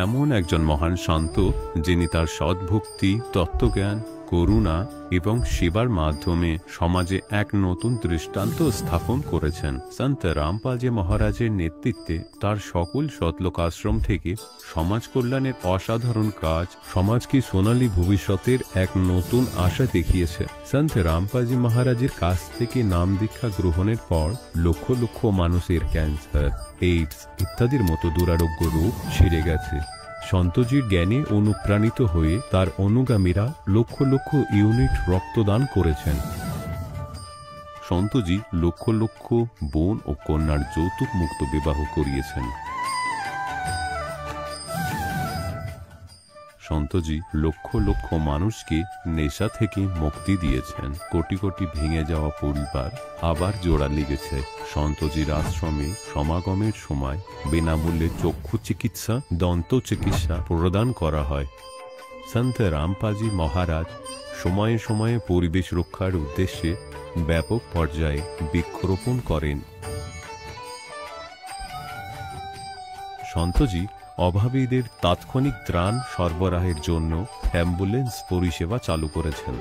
এমন একজন মহান সন্ত যিনি তার সদ্ভক্তি, তত্ত্বজ্ঞান, করুণা এবং সেবার মাধ্যমে সমাজে এক নতুন দৃষ্টান্ত স্থাপন করেছেন। সন্ত রামপালজি মহারাজের নেতৃত্বে তার সকল সতলোক আশ্রম থেকে সমাজ কল্যাণের অসাধারণ কাজ সমাজকে সোনালী ভবিষ্যতের এক নতুন আশা দেখিয়েছে। সন্ত রামপালজি মহারাজের কাছ থেকে নাম দীক্ষা গ্রহণের পর লক্ষ লক্ষ মানুষের ক্যান্সার, এইডস ইত্যাদির মতো দুরারোগ্য রোগ সেরে গেছে। সন্তজির জ্ঞানে অনুপ্রাণিত হয়ে তার অনুগামীরা লক্ষ লক্ষ ইউনিট রক্তদান করেছেন। সন্তজি লক্ষ লক্ষ বোন ও কন্যার যৌতুক মুক্ত বিবাহ করিয়েছেন। সন্তজি লক্ষ লক্ষ মানুষকে নেশা থেকে মুক্তি দিয়েছেন। কোটি কোটি ভেঙে যাওয়া পরিবার আবার জোড়া লেগেছে। সন্তজির আশ্রমে সমাগমের সময় বিনামূল্যে চক্ষু চিকিৎসা, দন্ত চিকিৎসা প্রদান করা হয়। সন্ত রামপালজি মহারাজ সময়ে সময়ে পরিবেশ রক্ষার উদ্দেশ্যে ব্যাপক পর্যায়ে বৃক্ষরোপণ করেন। সন্তজি অভাবীদের তাৎক্ষণিক ত্রাণ সরবরাহের জন্য অ্যাম্বুলেন্স পরিষেবা চালু করেছেন।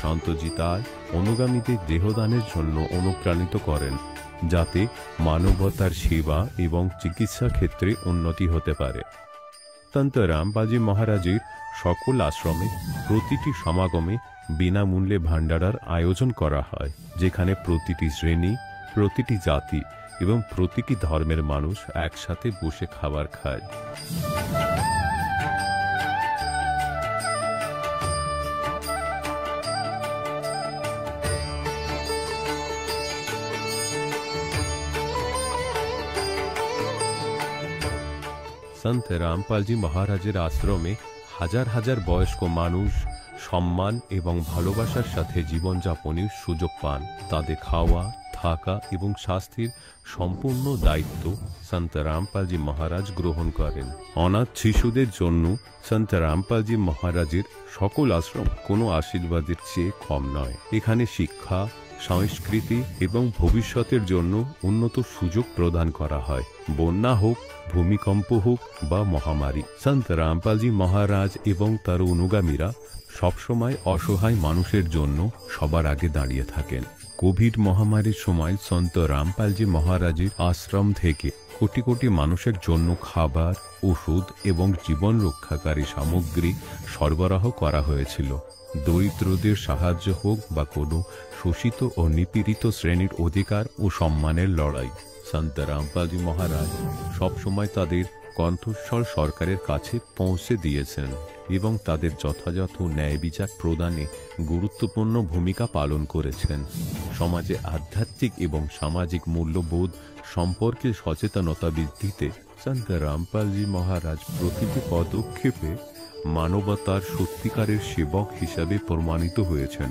সন্তজি তার অনুগামীদের দেহদানের জন্য অনুপ্রাণিত করেন, যাতে মানবতার সেবা এবং চিকিৎসা ক্ষেত্রে উন্নতি হতে পারে। সন্ত রামপালজি মহারাজের সকল আশ্রমে প্রতিটি সমাগমে বিনামূল্যে ভান্ডারার আয়োজন করা হয়, যেখানে প্রতিটি শ্রেণী, প্রতিটি জাতি এবং প্রতিটি ধর্মের মানুষ একসাথে বসে খাবার খায়। সন্ত রামপালজি মহারাজের আশ্রমে হাজার হাজার বয়স্ক মানুষ সম্মান এবং ভালোবাসার সাথে জীবনযাপনের সুযোগ পান। তাদের খাওয়া, থাকা এবং স্বাস্থ্যের সম্পূর্ণ দায়িত্ব সন্ত রামপালজি মহারাজ গ্রহণ করেন। অনাথ শিশুদের জন্য সন্ত রামপালজি মহারাজের সকল আশ্রম কোনো আশীর্বাদের চেয়ে কম নয়। এখানে শিক্ষা, সংস্কৃতি এবং ভবিষ্যতের জন্য উন্নত সুযোগ প্রদান করা হয়। বন্যা হোক, ভূমিকম্প হোক বা মহামারী, সন্ত রামপালজি মহারাজ এবং তার অনুগামীরা সবসময় অসহায় মানুষের জন্য সবার আগে দাঁড়িয়ে থাকেন। কোভিড মহামারীর সময় সন্ত রামপালজি মহারাজের আশ্রম থেকে কোটি কোটি মানুষের জন্য খাবার, ওষুধ এবং জীবন রক্ষাকারী সামগ্রী সরবরাহ করা হয়েছিল। দরিদ্রদের সাহায্য হোক বা কোনো শোষিত ও নিপীড়িত শ্রেণীর অধিকার ও সম্মানের লড়াই, সন্ত রামপালজি মহারাজ সবসময় তাদের কণ্ঠস্বর সরকারের কাছে পৌঁছে দিয়েছেন এবং তাদের যথাযথ ন্যায় বিচার প্রদানে গুরুত্বপূর্ণ ভূমিকা পালন করেছেন। সমাজে আধ্যাত্মিক এবং সামাজিক মূল্যবোধ সম্পর্কে সচেতনতা বৃদ্ধিতে সন্ত রামপালজি মহারাজ প্রতিটি পদক্ষেপে মানবতার সত্যিকারের সেবক হিসাবে প্রমাণিত হয়েছেন।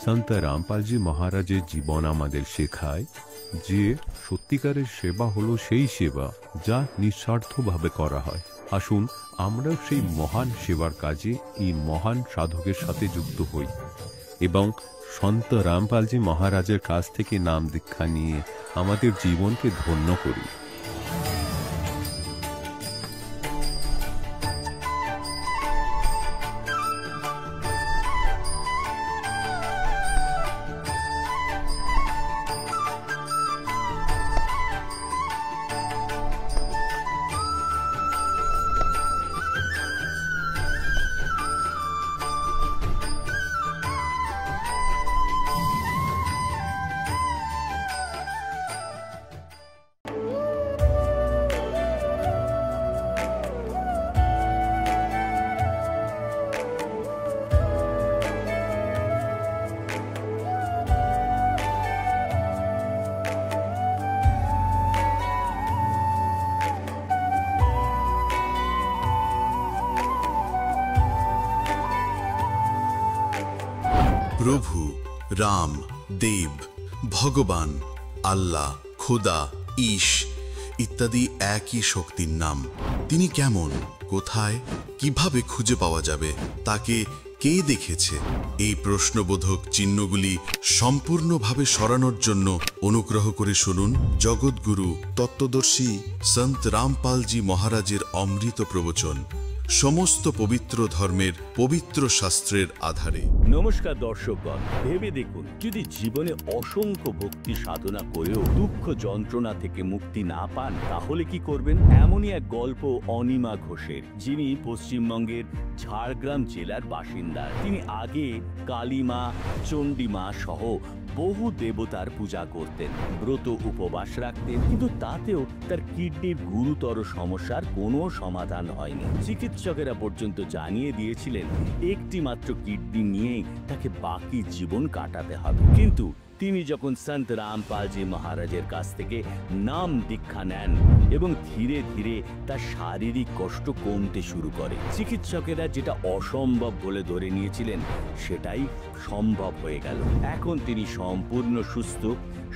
সন্ত রামপালজি মহারাজের জীবন আমাদের শেখায় যে সত্যিকারের সেবা হলো সেই সেবা যা নিঃস্বার্থভাবে করা হয়। আসুন আমরা সেই মহান সেবার কাজে এই মহান সাধকের সাথে যুক্ত হই এবং সন্ত রামপালজি মহারাজের কাছ থেকে নাম দীক্ষা নিয়ে আমাদের জীবনকে ধন্য করি। প্রভু, রাম, দেব, ভগবান, আল্লাহ, খোদা, ঈশ ইত্যাদি একই শক্তির নাম। তিনি কেমন, কোথায়, কিভাবে খুঁজে পাওয়া যাবে, তাকে কে দেখেছে? এই প্রশ্নবোধক চিহ্নগুলি সম্পূর্ণভাবে সরানোর জন্য অনুগ্রহ করে শুনুন জগৎগুরু তত্ত্বদর্শী সন্ত রামপালজি মহারাজের অমৃত প্রবচন, সমস্ত পবিত্র ধর্মের পবিত্র শাস্ত্রের আধারে। নমস্কার দর্শকগণ, ভেবে দেখুন, যদি জীবনে অসংখ্য ভক্তি সাধনা করেও দুঃখ যন্ত্রণা থেকে মুক্তি না পান, তাহলে কি করবেন? এমনই এক গল্প অনিমা ঘোষের, যিনি পশ্চিমবঙ্গের ঝাড়গ্রাম জেলার বাসিন্দা। তিনি আগে কালীমা, চণ্ডীমা সহ বহু দেবতার পূজা করতেন, ব্রত উপবাস রাখতেন, কিন্তু তাতেও তার কিডনির গুরুতর সমস্যার কোনো সমাধান হয়নি। চিকিৎসকেরা পর্যন্ত জানিয়ে দিয়েছিলেন একটি মাত্র কিডনি নিয়েই তাকে বাকি জীবন কাটাতে হবে। কিন্তু তিনি যখন সন্ত রামপালজি মহারাজের কাছ থেকে নাম দীক্ষা নেন এবং ধীরে ধীরে তার শারীরিক কষ্ট কমতে শুরু করে, চিকিৎসকেরা যেটা অসম্ভব বলে ধরে নিয়েছিলেন সেটাই সম্ভব হয়ে গেল। এখন তিনি সম্পূর্ণ সুস্থ,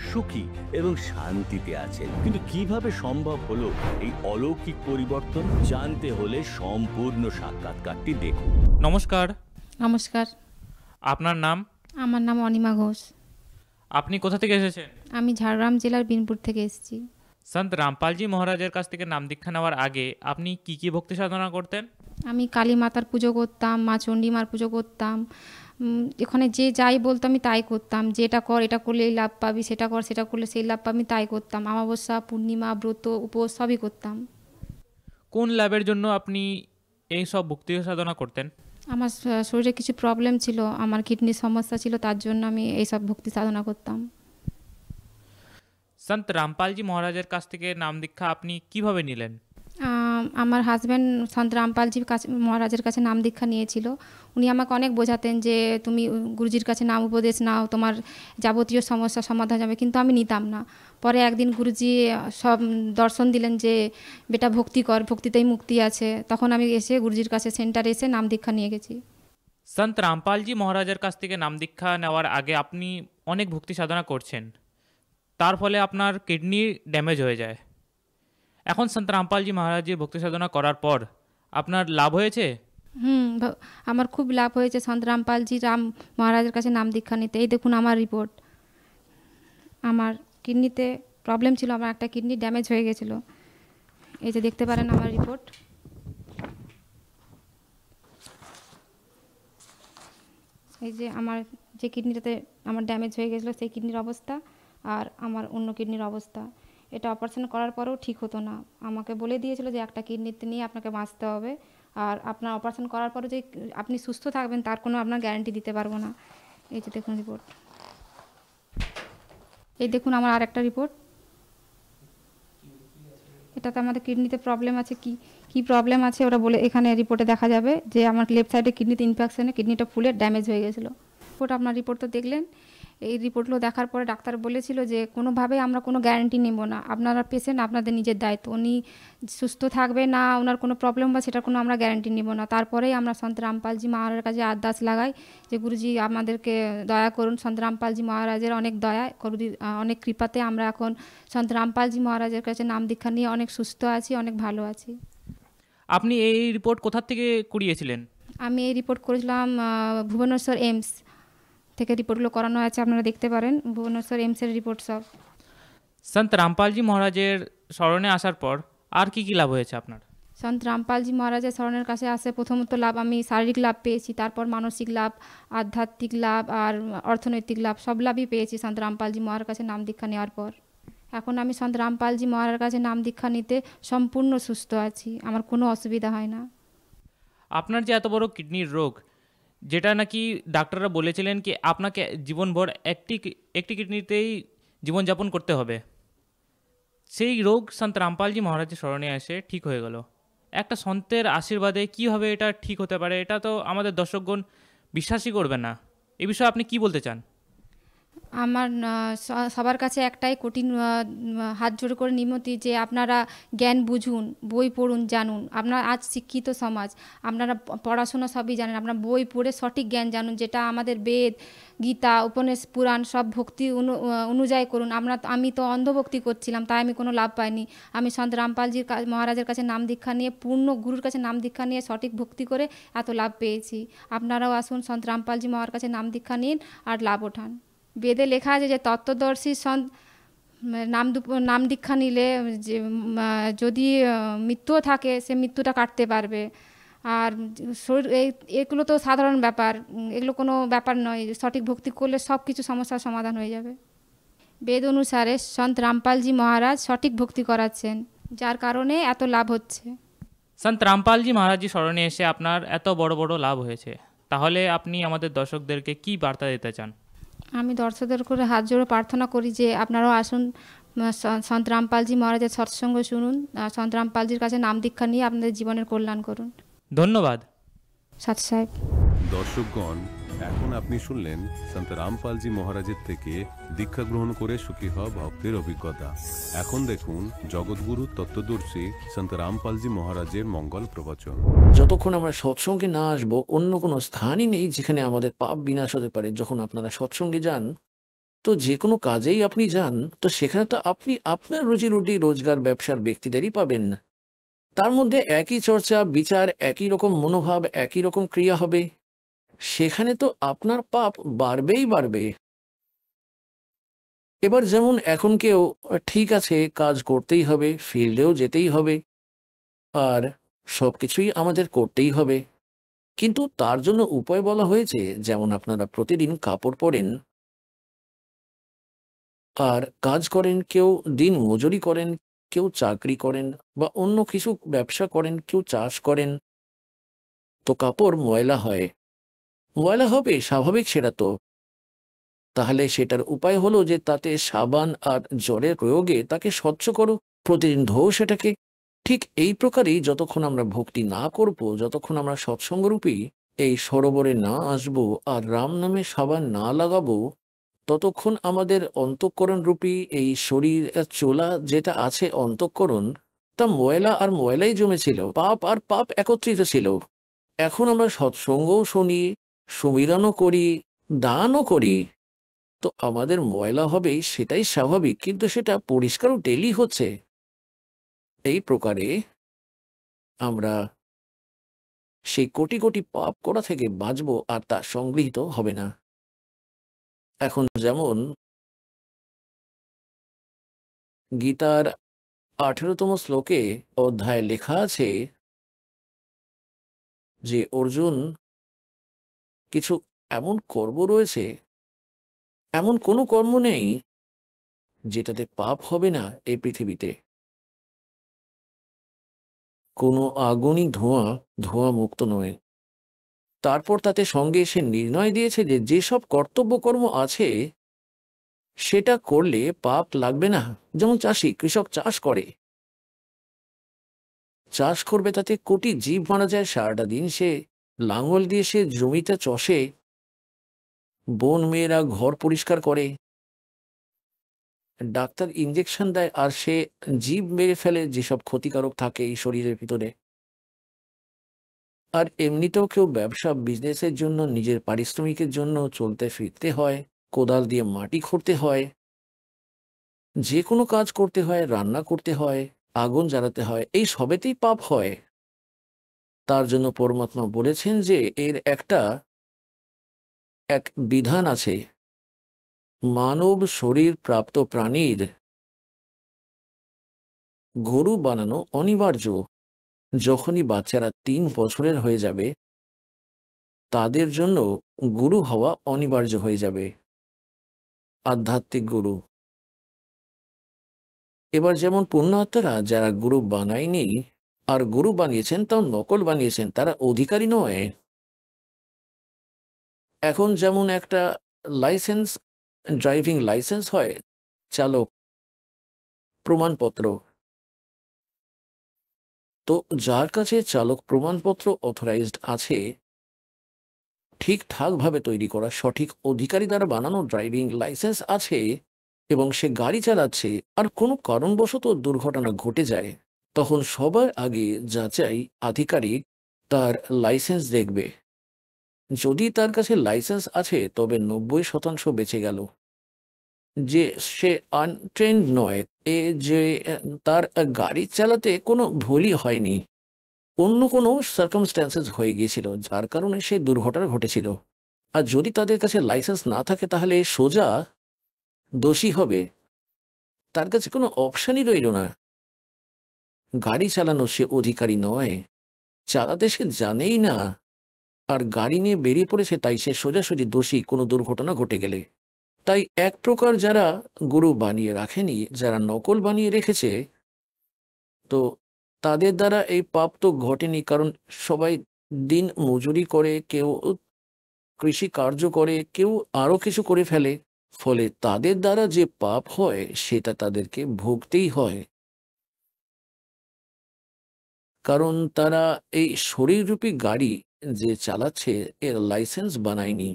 সুখী এবং শান্তিতে আছেন। কিন্তু কিভাবে সম্ভব হলো এই অলৌকিক পরিবর্তন? জানতে হলে সম্পূর্ণ সাক্ষাৎকারটি দেখুন। নমস্কার। নমস্কার, আপনার নাম? আমার নাম অনিমা ঘোষ। আপনি কোথা থেকে এসেছেন? আমি ঝাড়গ্রাম জেলার বিনপুর থেকে এসেছি। সন্ত রামপালজি মহারাজের কাছ থেকে নাম দীক্ষা নেওয়ার আগে আপনি কি কি ভক্তি সাধনা করতেন? আমি কালী মাতার পুজো করতাম, মা চণ্ডীমার পুজো করতাম। এখানে যে যাই বলতো আমি তাই করতাম। যেটা কর, এটা করলে এই লাভ পাবি, সেটা কর, সেটা করলে সেই লাভ পাবি, তাই করতাম। অমাবস্যা, পূর্ণিমা, ব্রত, উপোস সবই করতাম। কোন লাভের জন্য আপনি এই সব ভক্তি সাধনা করতেন? আমার শরীরে কিছু প্রবলেম ছিল, আমার কিডনির সমস্যা ছিল, তার জন্য আমি এইসব ভক্তি সাধনা করতাম। সন্ত রামপালজি মহারাজের কাছ থেকে নাম দীক্ষা আপনি কিভাবে নিলেন? আমার হাজব্যান্ড সন্ত রামপালজির কাছে মহারাজের কাছে নাম দীক্ষা নিয়েছিল। উনি আমাকে অনেক বোঝাতেন যে তুমি গুরুজির কাছে নাম উপদেশ নাও, তোমার যাবতীয় সমস্যা সমাধান যাবে, কিন্তু আমি নিতাম না। পরে একদিন গুরুজি সব দর্শন দিলেন যে বেটা ভক্তি কর, ভক্তিতেই মুক্তি আছে। তখন আমি এসে গুরুজির কাছে সেন্টারে এসে নাম দীক্ষা নিয়ে গেছি। সন্ত রামপালজি মহারাজের কাছ থেকে নাম দীক্ষা নেওয়ার আগে আপনি অনেক ভক্তি সাধনা করছেন, তার ফলে আপনার কিডনি ড্যামেজ হয়ে যায়। এখন সন্ত রামপালজি মহারাজের ভক্তি সাধনা করার পর আপনার লাভ হয়েছে? আমার খুব লাভ হয়েছে সন্ত রামপালজি মহারাজের কাছে নাম দীক্ষা নিতে। এই দেখুন আমার রিপোর্ট। আমার কিডনিতে প্রবলেম ছিল, আমার একটা কিডনি ড্যামেজ হয়ে গেছিলো। এই যে দেখতে পারেন আমার রিপোর্ট। এই যে আমার যে কিডনিটাতে আমার ড্যামেজ হয়ে গেছিলো সেই কিডনির অবস্থা আর আমার অন্য কিডনির অবস্থা। এটা অপারেশন করার পরেও ঠিক হতো না। আমাকে বলে দিয়েছিল যে একটা কিডনিতে নিয়ে আপনাকে বাঁচতে হবে, আর আপনার অপারেশন করার পরে যে আপনি সুস্থ থাকবেন তার কোনো আপনার গ্যারান্টি দিতে পারবো না। এই যে দেখুন রিপোর্ট। এই দেখুন আমার আর একটা রিপোর্ট। এটাতে আমাদের কিডনিতে প্রবলেম আছে, কি প্রবলেম আছে ওরা বলে এখানে রিপোর্টে দেখা যাবে যে আমার লেফট সাইডে কিডনিতে ইনফেকশনে কিডনিটা ফুলে ড্যামেজ হয়ে গেছিলো। রিপোর্ট আপনার রিপোর্ট তো দেখলেন। এই রিপোর্টগুলো দেখার পরে ডাক্তার বলেছিল যে কোনোভাবেই আমরা কোনো গ্যারান্টি নেব না, আপনারা পেশেন্ট, আপনাদের নিজের দায়িত্ব। উনি সুস্থ থাকবে না, ওনার কোনো প্রবলেম বা সেটার কোনো আমরা গ্যারান্টি নেব না। তারপরেই আমরা সন্ত রামপালজি মহারাজের কাছে আরদাস লাগাই যে গুরুজি আমাদেরকে দয়া করুন। সন্ত রামপালজি মহারাজের অনেক দয়া, অনেক কৃপাতে আমরা এখন সন্ত রামপালজি মহারাজের কাছে নাম দীক্ষা নিয়ে অনেক সুস্থ আছি, অনেক ভালো আছি। আপনি এই রিপোর্ট কোথা থেকে করিয়েছিলেন? আমি এই রিপোর্ট করেছিলাম ভুবনেশ্বর এইমস থেকে। রিপোর্টগুলো করানো আছে, আপনারা দেখতে পারেন, ভুবনেশ্বর এইমসের রিপোর্ট সব। সন্ত রামপালজি মহারাজের স্মরণে আসার পর আর কি কি লাভ হয়েছে আপনার? সন্ত রামপালজি মহারাজের স্মরণের কাছে আসে প্রথমত লাভ, আমি শারীরিক লাভ পেয়েছি, তারপর মানসিক লাভ, আধ্যাত্মিক লাভ আর অর্থনৈতিক লাভ, সব লাভই পেয়েছি সন্ত রামপালজি মহারাজের কাছে নাম দীক্ষা নেওয়ার পর। এখন আমি সন্ত রামপালজি মহারাজের কাছে নাম দীক্ষা নিতে সম্পূর্ণ সুস্থ আছি, আমার কোনো অসুবিধা হয় না। আপনার যে এত বড় কিডনির রোগ, যেটা নাকি ডাক্তাররা বলেছিলেন কি আপনাকে জীবনভর একটি কিডনিতেই জীবনযাপন করতে হবে, সেই রোগ সন্ত রামপালজি মহারাজের স্মরণে এসে ঠিক হয়ে গেল। একটা সন্তের আশীর্বাদে কীভাবে এটা ঠিক হতে পারে, এটা তো আমাদের দর্শকগণ বিশ্বাসই করবে না। এই বিষয়ে আপনি কি বলতে চান? আমার সবার কাছে একটাই কঠিন হাত জোড় করে নিমতি যে আপনারা জ্ঞান বুঝুন, বই পড়ুন, জানুন। আপনারা আজ শিক্ষিত সমাজ, আপনারা পড়াশোনা সবই জানেন, আপনারা বই পড়ে সঠিক জ্ঞান জানুন, যেটা আমাদের বেদ, গীতা, উপনিষদ, পুরাণ সব ভক্তি অনুযায়ী করুন। আমি তো অন্ধভক্তি করছিলাম, তাই আমি কোনো লাভ পাইনি। আমি সন্ত রামপালজির মহারাজের কাছে নাম দীক্ষা নিয়ে, পূর্ণ গুরুর কাছে নাম দীক্ষা নিয়ে সঠিক ভক্তি করে এত লাভ পেয়েছি। আপনারাও আসুন, সন্ত রামপালজি মহার কাছে নাম দীক্ষা নিন আর লাভ ওঠান। বেদে লেখা আছে যে তত্ত্বদর্শী নাম দীক্ষা নিলে যে যদি মৃত্যুও থাকে, সে মৃত্যুটা কাটতে পারবে। আর শরীর এগুলো তো সাধারণ ব্যাপার, এগুলো কোনো ব্যাপার নয়। সঠিক ভক্তি করলে সব কিছু সমস্যার সমাধান হয়ে যাবে। বেদ অনুসারে সন্ত রামপালজি মহারাজ সঠিক ভক্তি করাচ্ছেন, যার কারণে এত লাভ হচ্ছে। সন্ত রামপালজি মহারাজজি স্মরণে এসে আপনার এত বড় বড় লাভ হয়েছে, তাহলে আপনি আমাদের দর্শকদেরকে কি বার্তা দিতে চান? আমি দর্শকদের করে হাত জোড়ে প্রার্থনা করি যে আপনারাও আসুন, সন্ত রামপালজি মহারাজের সৎসঙ্গ শুনুন, সন্ত রামপালজির কাছে নাম দীক্ষা নিয়ে আপনাদের জীবনের কল্যাণ করুন। ধন্যবাদ। সাথ সাহেব। দর্শকগণ, এখন আপনি শুনলেন সন্ত রামপালজি মহারাজের থেকে দীক্ষা গ্রহণ করে সুখী হওয়া ভক্তের অভিজ্ঞতা। এখন দেখুন জগৎগুরু তত্ত্বদর্শী সন্ত রামপালজি মহারাজের মঙ্গল প্রবচন। যতক্ষণ আমরা সৎসঙ্গে না আসবো, অন্য কোনো স্থানই নেই যেখানে আমাদের পাপ বিনাশ হতে পারে। যখন আপনারা সৎসঙ্গে যান, তো যে কোনো কাজেই আপনি যান, তো সেখানে তো আপনি আপনার রুজি রুটি রোজগার ব্যবসার ব্যক্তিদেরই পাবেন। তার মধ্যে একই চর্চা বিচার, একই রকম মনোভাব, একই রকম ক্রিয়া হবে। সেখানে তো আপনার পাপ বাড়বেই বাড়বে। এবার যেমন এখন কেউ ঠিক আছে, কাজ করতেই হবে, ফিল্ডেও যেতেই হবে, আর সবকিছুই আমাদের করতেই হবে, কিন্তু তার জন্য উপায় বলা হয়েছে। যেমন আপনারা প্রতিদিন কাপড় পরেন আর কাজ করেন, কেউ দিন মজুরি করেন, কেউ চাকরি করেন বা অন্য কিছু ব্যবসা করেন, কেউ চাষ করেন, তো কাপড় ময়লা হয়, ময়লা হবে স্বাভাবিক সেটা তো। তাহলে সেটার উপায় হলো যে তাতে সাবান আর জলের প্রয়োগে তাকে স্বচ্ছ করো, প্রতিদিন ধোও সেটাকে। ঠিক এই প্রকারই যতক্ষণ আমরা ভক্তি না করব, যতক্ষণ আমরা সৎসঙ্গরূপী এই সরোবরে না আসব আর রাম নামে সাবান না লাগাবো, ততক্ষণ আমাদের অন্তঃকরণ রূপী এই শরীর চোলা যেটা আছে অন্তঃকরণ, তা ময়লা আর ময়লাই জমেছিল, পাপ আর পাপ একত্রিত ছিল। এখন আমরা সৎসঙ্গও শুনি, সুমিরনও করি, দানও করি, তো আমাদের ময়লা হবে সেটাই স্বাভাবিক, কিন্তু সেটা পরিষ্কারও ডেলি হচ্ছে। এই প্রকারে আমরা সেই কোটি কোটি পাপ করা থেকে বাঁচব আর তা সংগৃহীত হবে না। এখন যেমন গীতার 18তম শ্লোকে অধ্যায় লেখা আছে যে অর্জুন, কিছু এমন কর্ম রয়েছে, এমন কোনো কর্ম নেই যেটাতে পাপ হবে না এই পৃথিবীতে। কোনো আগুনই ধোঁয়া মুক্ত নয়। তারপর তাতে সঙ্গে এসে নির্ণয় দিয়েছে যে যেসব কর্তব্য কর্ম আছে সেটা করলে পাপ লাগবে না। যেমন কৃষক চাষ করে, চাষ করবে, তাতে কোটি জীব মারা যায়, সারাটা দিন সে লাঙল দিয়ে সে জমিতে চষে, বোন মেয়েরা ঘর পরিষ্কার করে, ডাক্তার ইঞ্জেকশন দেয়, আর সে জীব মেরে ফেলে যেসব ক্ষতিকারক থাকে এই শরীরের ভিতরে। আর এমনিতেও কেউ ব্যবসা বিজনেসের জন্য, নিজের পারিশ্রমিকের জন্য চলতে ফিরতে হয়, কোদাল দিয়ে মাটি খুঁড়তে হয়, যে কোনো কাজ করতে হয়, রান্না করতে হয়, আগুন জ্বালাতে হয়, এই সবেতেই পাপ হয়। তার জন্য পরমাত্মা বলেছেন যে এর এক বিধান আছে। মানব শরীর প্রাপ্ত প্রাণীর গরু বানানো অনিবার্য। যখনই বাচ্চারা 3 বছরের হয়ে যাবে, তাদের জন্য গুরু হওয়া অনিবার্য হয়ে যাবে, আধ্যাত্মিক গুরু। এবার যেমন পুণ্যাত্মারা যারা গুরু বানায়নি আর গুরু বানিয়েছেন, তাও নকল বানিয়েছেন, তারা অধিকারী নয়। এখন যেমন একটা লাইসেন্স, ড্রাইভিং লাইসেন্স হয়, চালক প্রমাণপত্র, তো যার কাছে চালক প্রমাণপত্র অথরাইজড আছে, ঠিকঠাকভাবে তৈরি করা, সঠিক অধিকারী দ্বারা বানানো ড্রাইভিং লাইসেন্স আছে এবং সে গাড়ি চালাচ্ছে, আর কোনো কারণবশত দুর্ঘটনা ঘটে যায়, তখন সবার আগে যাচাই আধিকারিক তার লাইসেন্স দেখবে। যদি তার কাছে লাইসেন্স আছে তবে 90% বেঁচে গেল। যে সে আনট্রেন্ড নয়, এ যে তার গাড়ি চালাতে কোনো ভুলই হয়নি, অন্য কোনো সার্কামস্ট্যান্সেস হয়ে গিয়েছিল যার কারণে সেই দুর্ঘটনা ঘটেছিল। আর যদি তাদের কাছে লাইসেন্স না থাকে তাহলে সোজা দোষী হবে, তার কাছে কোনো অপশনই রইল না। গাড়ি চালানো সে অধিকারী নয়, চালাতে সে জানেই না, আর গাড়ি নিয়ে বেরিয়ে পড়েছে, তাই সে সোজাসুজি দোষী কোনো দুর্ঘটনা ঘটে গেলে। তাই এক প্রকার যারা গুরু বানিয়ে রাখেনি, যারা নকল বানিয়ে রেখেছে, তো তাদের দ্বারা এই পাপ তো ঘটেনি, কারণ সবাই দিন মজুরি করে, কেউ কৃষি কার্য করে, কেউ আরো কিছু করে ফেলে, ফলে তাদের দ্বারা যে পাপ হয় সেটা তাদেরকে ভুগতেই হয়, কারণ তারা এই শরীররূপী গাড়ি যে চালাচ্ছে এর লাইসেন্স বানায়নি।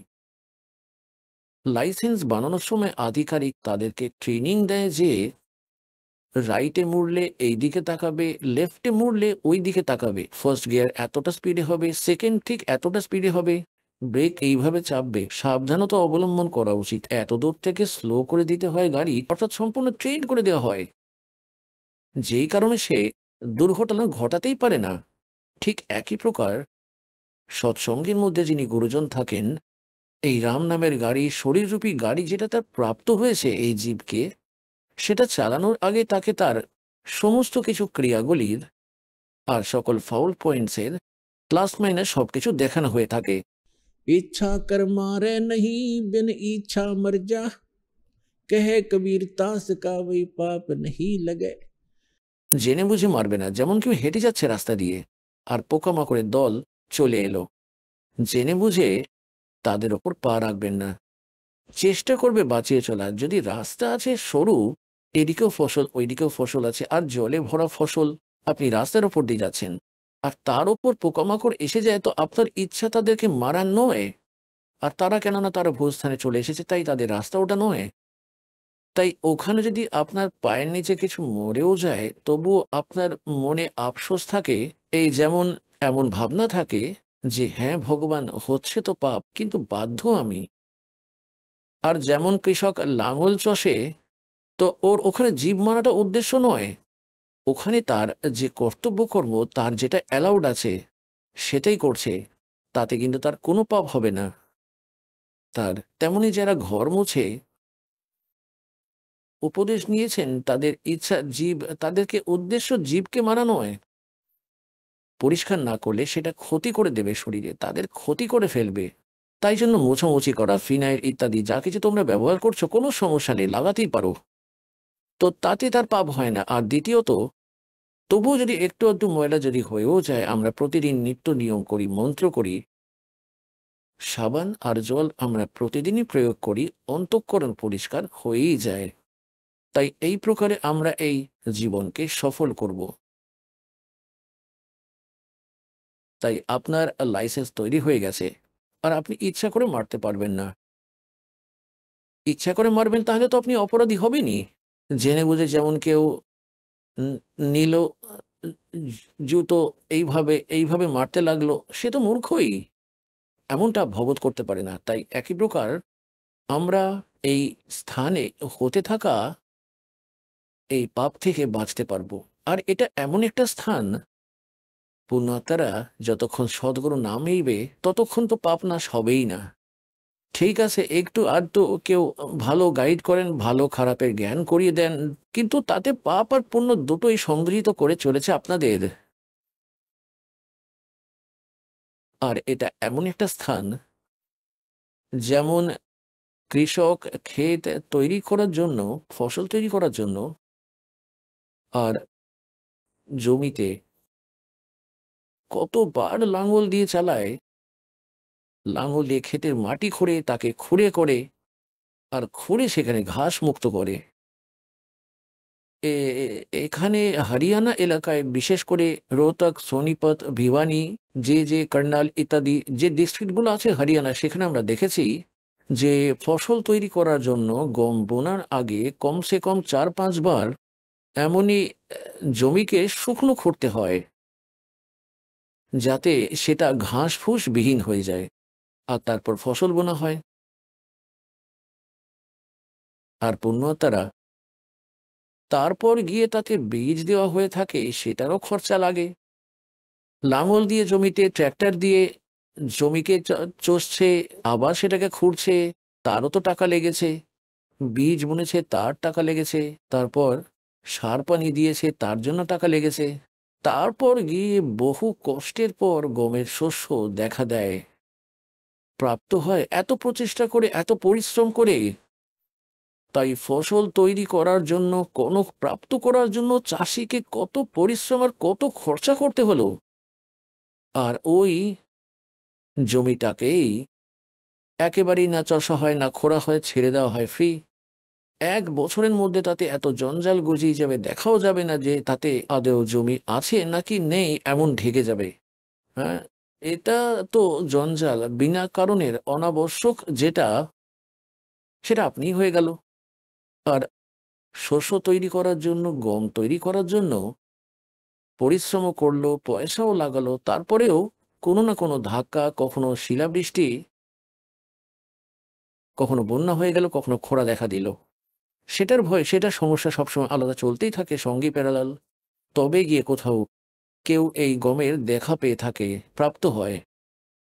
লাইসেন্স বানানোর সময় আধিকারিক তাদেরকে ট্রেনিং দেয় যে রাইটে মুড়লে এই দিকে তাকাবে, লেফটে মুড়লে ওই দিকে তাকাবে, ফার্স্ট গিয়ার এতটা স্পিডে হবে, সেকেন্ড ঠিক এতটা স্পিডে হবে, ব্রেক এইভাবে চাপবে, সাবধানতা অবলম্বন করা উচিত, এত দূর থেকে স্লো করে দিতে হয় গাড়ি, অর্থাৎ সম্পূর্ণ ট্রেন করে দেওয়া হয়, যেই কারণে সে দুর্ঘটনা ঘটাতেই পারে না। ঠিক একই প্রকার সৎসঙ্গের মধ্যে যিনি গুরুজন থাকেন, এই রাম নামের গাড়ি, শরীররূপী গাড়ি যেটা তার প্রাপ্ত হয়েছে এই জীবকে, সেটা চালানোর আগে তাকে তার সমস্ত কিছু ক্রিয়াগুলির আর সকল ফাউল পয়েন্টসের প্লাস মাইনাস সবকিছু দেখানো হয়ে থাকে। इच्छा कर मारे नहीं बिन इच्छा मर जा, कहे कबीर तास का वही पाप नहीं लगे। জেনে বুঝে মারবে না, যেমন কেউ হেঁটে যাচ্ছে রাস্তা দিয়ে আর পোকামাকড়ের দল চলে এলো, জেনে বুঝে তাদের ওপর পা রাখবেন না, চেষ্টা করবে বাঁচিয়ে চলার। যদি রাস্তা আছে সরু, এদিকেও ফসল ওইদিকেও ফসল আছে, আর জলে ভরা ফসল, আপনি রাস্তার ওপর দিয়ে যাচ্ছেন, আর তার ওপর পোকামাকড় এসে যায়, তো আপনার ইচ্ছা তাদেরকে মারা নয়, আর তারা কেননা তারা ভুল স্থানে চলে এসেছে, তাই তাদের রাস্তা ওটা নয়। তাই ওখানে যদি আপনার পায়ের নিচে কিছু মরেও যায়, তবুও আপনার মনে আফসোস থাকে, এই যেমন এমন ভাবনা থাকে যে হ্যাঁ ভগবান, হচ্ছে তো পাপ, কিন্তু বাধ্য আমি। আর যেমন কৃষক লাঙল চষে, তো ওর ওখানে জীব মারাটা উদ্দেশ্য নয়, ওখানে তার যে কর্তব্য কর্ম, তার যেটা অ্যালাউড আছে সেটাই করছে, তাতে কিন্তু তার কোনো পাপ হবে না। তার তেমনি যারা ঘর মুছে উপদেশ নিয়েছেন, তাদের ইচ্ছা জীব, তাদেরকে উদ্দেশ্য জীবকে মারা নয়, পরিষ্কার না করলে সেটা ক্ষতি করে দেবে শরীরে, তাদের ক্ষতি করে ফেলবে। তাই জন্য মোছামুছি করা, ফিনাইল ইত্যাদি যা কিছু তোমরা ব্যবহার করছো, কোনো সমস্যা নেই, লাগাতেই পারো, তো তাতে তার পাপ হয় না। আর দ্বিতীয়ত, তবুও যদি একটু আধটু ময়লা যদি হয়েও যায়, আমরা প্রতিদিন নিত্য নিয়ম করি, মন্ত্র করি, সাবান আর জল আমরা প্রতিদিনই প্রয়োগ করি, অন্তঃকরণ পরিষ্কার হয়েই যায়। তাই এই প্রকারে আমরা এই জীবনকে সফল করব। তাই আপনার লাইসেন্স তৈরি হয়ে গেছে, আর আপনি ইচ্ছা করে মারতে পারবেন না। ইচ্ছা করে মারবেন তাহলে তো আপনি অপরাধী হবেনই। জেনে বুঝে যেমন কেউ নিল জুতো, এইভাবে এইভাবে মারতে লাগলো, সে তো মূর্খই, এমনটা ভগৎ করতে পারে না। তাই একই প্রকার আমরা এই স্থানে হতে থাকা এই পাপ থেকে বাঁচতে পারবো। আর এটা এমন একটা স্থান, পুণ্যাত্মারা যতক্ষণ সদ্গুরু নাম নিবে ততক্ষণ তো পাপ নাশ হবেই না। ঠিক আছে, একটু আধটু কেউ ভালো গাইড করেন, ভালো খারাপের জ্ঞান করিয়ে দেন, কিন্তু তাতে পাপ আর পুণ্য দুটোই সংগৃহীত করে চলেছে আপনাদের। আর এটা এমন একটা স্থান, যেমন কৃষক ক্ষেত তৈরি করার জন্য, ফসল তৈরি করার জন্য, আর জমিতে কতবার লাঙল দিয়ে চালায়, লাঙল দিয়ে ক্ষেতের মাটি খুঁড়ে, তাকে খুঁড়ে করে, আর খুঁড়ে সেখানে ঘাস মুক্ত করে, এখানে হরিয়ানা এলাকায় বিশেষ করে রোহতক, সোনিপত, ভিওয়ানি, যে কর্নাল ইত্যাদি যে ডিস্ট্রিক্টগুলো আছে হরিয়ানা, সেখানে আমরা দেখেছি যে ফসল তৈরি করার জন্য গম বোনার আগে কমসে কম 4-5 বার এমনই জমিকে শুকনো করতে হয় যাতে সেটা ঘাস ফুস বিহীন হয়ে যায়, আর তারপর ফসল বোনা হয়। আর পুণ্যতারা তারপর গিয়ে তাতে বীজ দেওয়া হয়ে থাকে, সেটারও খরচা লাগে। লাঙল দিয়ে জমিতে ট্র্যাক্টর দিয়ে জমিকে চষছে, আবার সেটাকে খুঁড়ছে, তারও তো টাকা লেগেছে। বীজ বুনেছে, তার টাকা লেগেছে। তারপর সার পানি দিয়েছে, তার জন্য টাকা লেগেছে। তারপর গিয়ে বহু কষ্টের পর গমের শস্য দেখা দেয়, প্রাপ্ত হয় এত প্রচেষ্টা করে, এত পরিশ্রম করে। তাই ফসল তৈরি করার জন্য, কোনো প্রাপ্ত করার জন্য চাষিকে কত পরিশ্রম আর কত খরচা করতে হলো। আর ওই জমিটাকেই একেবারেই না চষা হয়, না খোঁড়া হয়, ছেড়ে দেওয়া হয় ফ্রি। 1 বছরের মধ্যে তাতে এত জঞ্জাল গজিয়ে যাবে, দেখাও যাবে না যে তাতে আদৌ জমি আছে নাকি নেই, এমন ঢেকে যাবে। হ্যাঁ, এটা তো জঞ্জাল বিনা কারণের অনাবশ্যক, সেটা আপনি হয়ে গেল। আর শস্য তৈরি করার জন্য, গম তৈরি করার জন্য পরিশ্রমও করলো, পয়সাও লাগালো, তারপরেও কোনো না কোনো ধাক্কা, কখনো শিলাবৃষ্টি, কখনো বন্যা হয়ে গেল, কখনো খরা দেখা দিল। সেটার ভয়, সেটার সমস্যা সবসময় আলাদা চলতেই থাকে, সঙ্গী প্যারালাল। তবে গিয়ে কোথাও কেউ এই গমের দেখা পেয়ে থাকে, প্রাপ্ত হয়,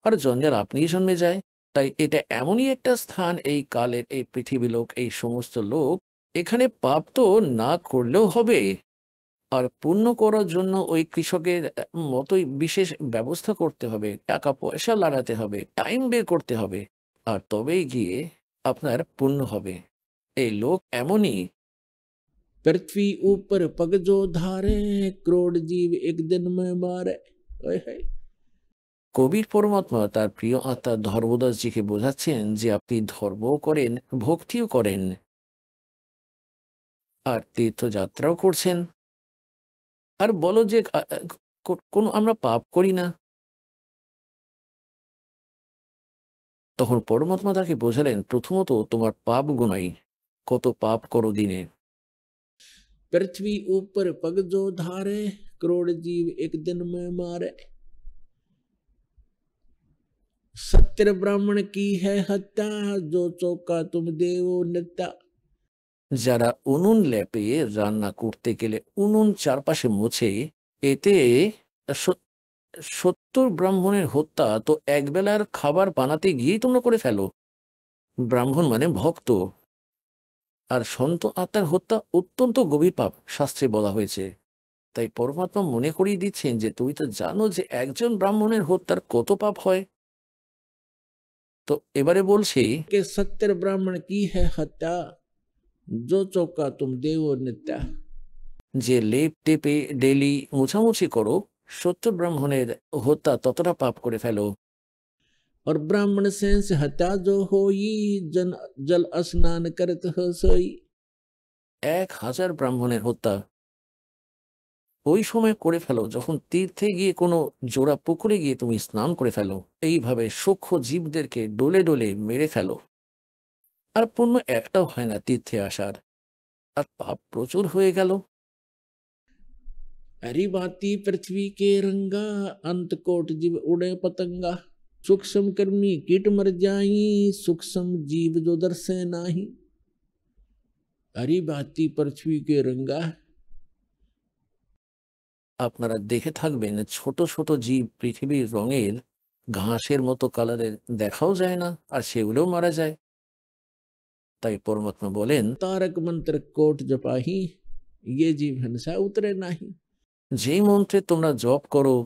আর জঞ্জাল আপনিই জন্মে যায়। তাই এটা এমনই একটা স্থান, এই কালের, এই পৃথিবী লোক, এই সমস্ত লোক, এখানে পাপ তো না করলেও হবে। আর পুণ্য করার জন্য ওই কৃষকের মতোই বিশেষ ব্যবস্থা করতে হবে, টাকা পয়সা লাগাতে হবে, টাইম বের করতে হবে, আর তবেই গিয়ে আপনার পুণ্য হবে। এই লোক এমনই। पृथ्वी ऊपर पग जो धारे, करोड़ जीव एक दिन में मारे। ओए होए। কবির পরমাত্মা তার প্রিয় আত্মা ধর্মদাসজিকে বোঝাচ্ছেন যে আপনি ধর্মও করেন, ভক্তিও করেন, আর তীর্থযাত্রাও করছেন, আর বলো যে কোনো আমরা পাপ করি না। তখন পরমাত্মা তাকে বোঝালেন, প্রথমত তোমার পাপ গুনাই, কত পাপ করো দিনে। पृथ्वी ऊपर पग जो धारे, करोड़ जीव एक दिन में मारे। सत्य ब्राह्मण की है हत्या, जो चौका तुम देवो नित्या। যারা উনুন লেপে রান্না করতে গেলে উনুন চারপাশে মোছে, এতে 70 ব্রাহ্মণের হত্যা তো একবেলার খাবার বানাতে গিয়েই তোমরা করে ফেলো। ব্রাহ্মণ মানে ভক্ত, আর সন্ত আত্মার হত্যা অত্যন্ত গভীর পাপ, শাস্ত্রে বলা হয়েছে। তাই পরমাত্মা মনে করিয়ে দিচ্ছেন যে তুমি তো জানো যে একজন ব্রাহ্মণের হত্যার কত পাপ হয়। তো এবারে বলছি, के सत्य ब्राह्मण की है हत्या, जो चौका तुम देवो नित्या। যে লেপ টেপে ডেলি মোছামুছি করো, সত্য ব্রাহ্মণের হত্যা ততটা পাপ করে ফেলো। और ब्राह्मण सेंस हत्या जो होई, जन जल स्नान करत हो सोई। 1000 ব্রাহ্মণের হত্যা ওই সময় করে ফেলো যখন তীর্থে গিয়ে কোনো জোড়া পুকুরে গিয়ে তুমি স্নান করে ফেলো। এইভাবে সূক্ষ্ম জীবদেরকে ডোলে ডোলে মেরে ফেলো, আর পুণ্য একটাও হয় না তীর্থে আসার, আর পাপ প্রচুর হয়ে গেল। हरी भांति पृथ्वी के रंगा, अंत कोट जीव उड़े पतंगा। सूक्ष्म कर्मी कीट मर जाई, सूक्ष्म जीव जो दर्शे नाही। हरी भांति पृथ्वी के रंगा। আপনারা দেখে থাকবেন ছোট ছোট জীব পৃথিবীর রঙের, ঘাসের মতো কালারের, দেখাও যায় না, আর সেগুলোও মারা যায়। তাই পরমাত্মা বলেন, तारक मंत्र कोट जपाही, ये जीव हंसा उतरे नाही। যেই মন্ত্রে তোমরা জপ করো,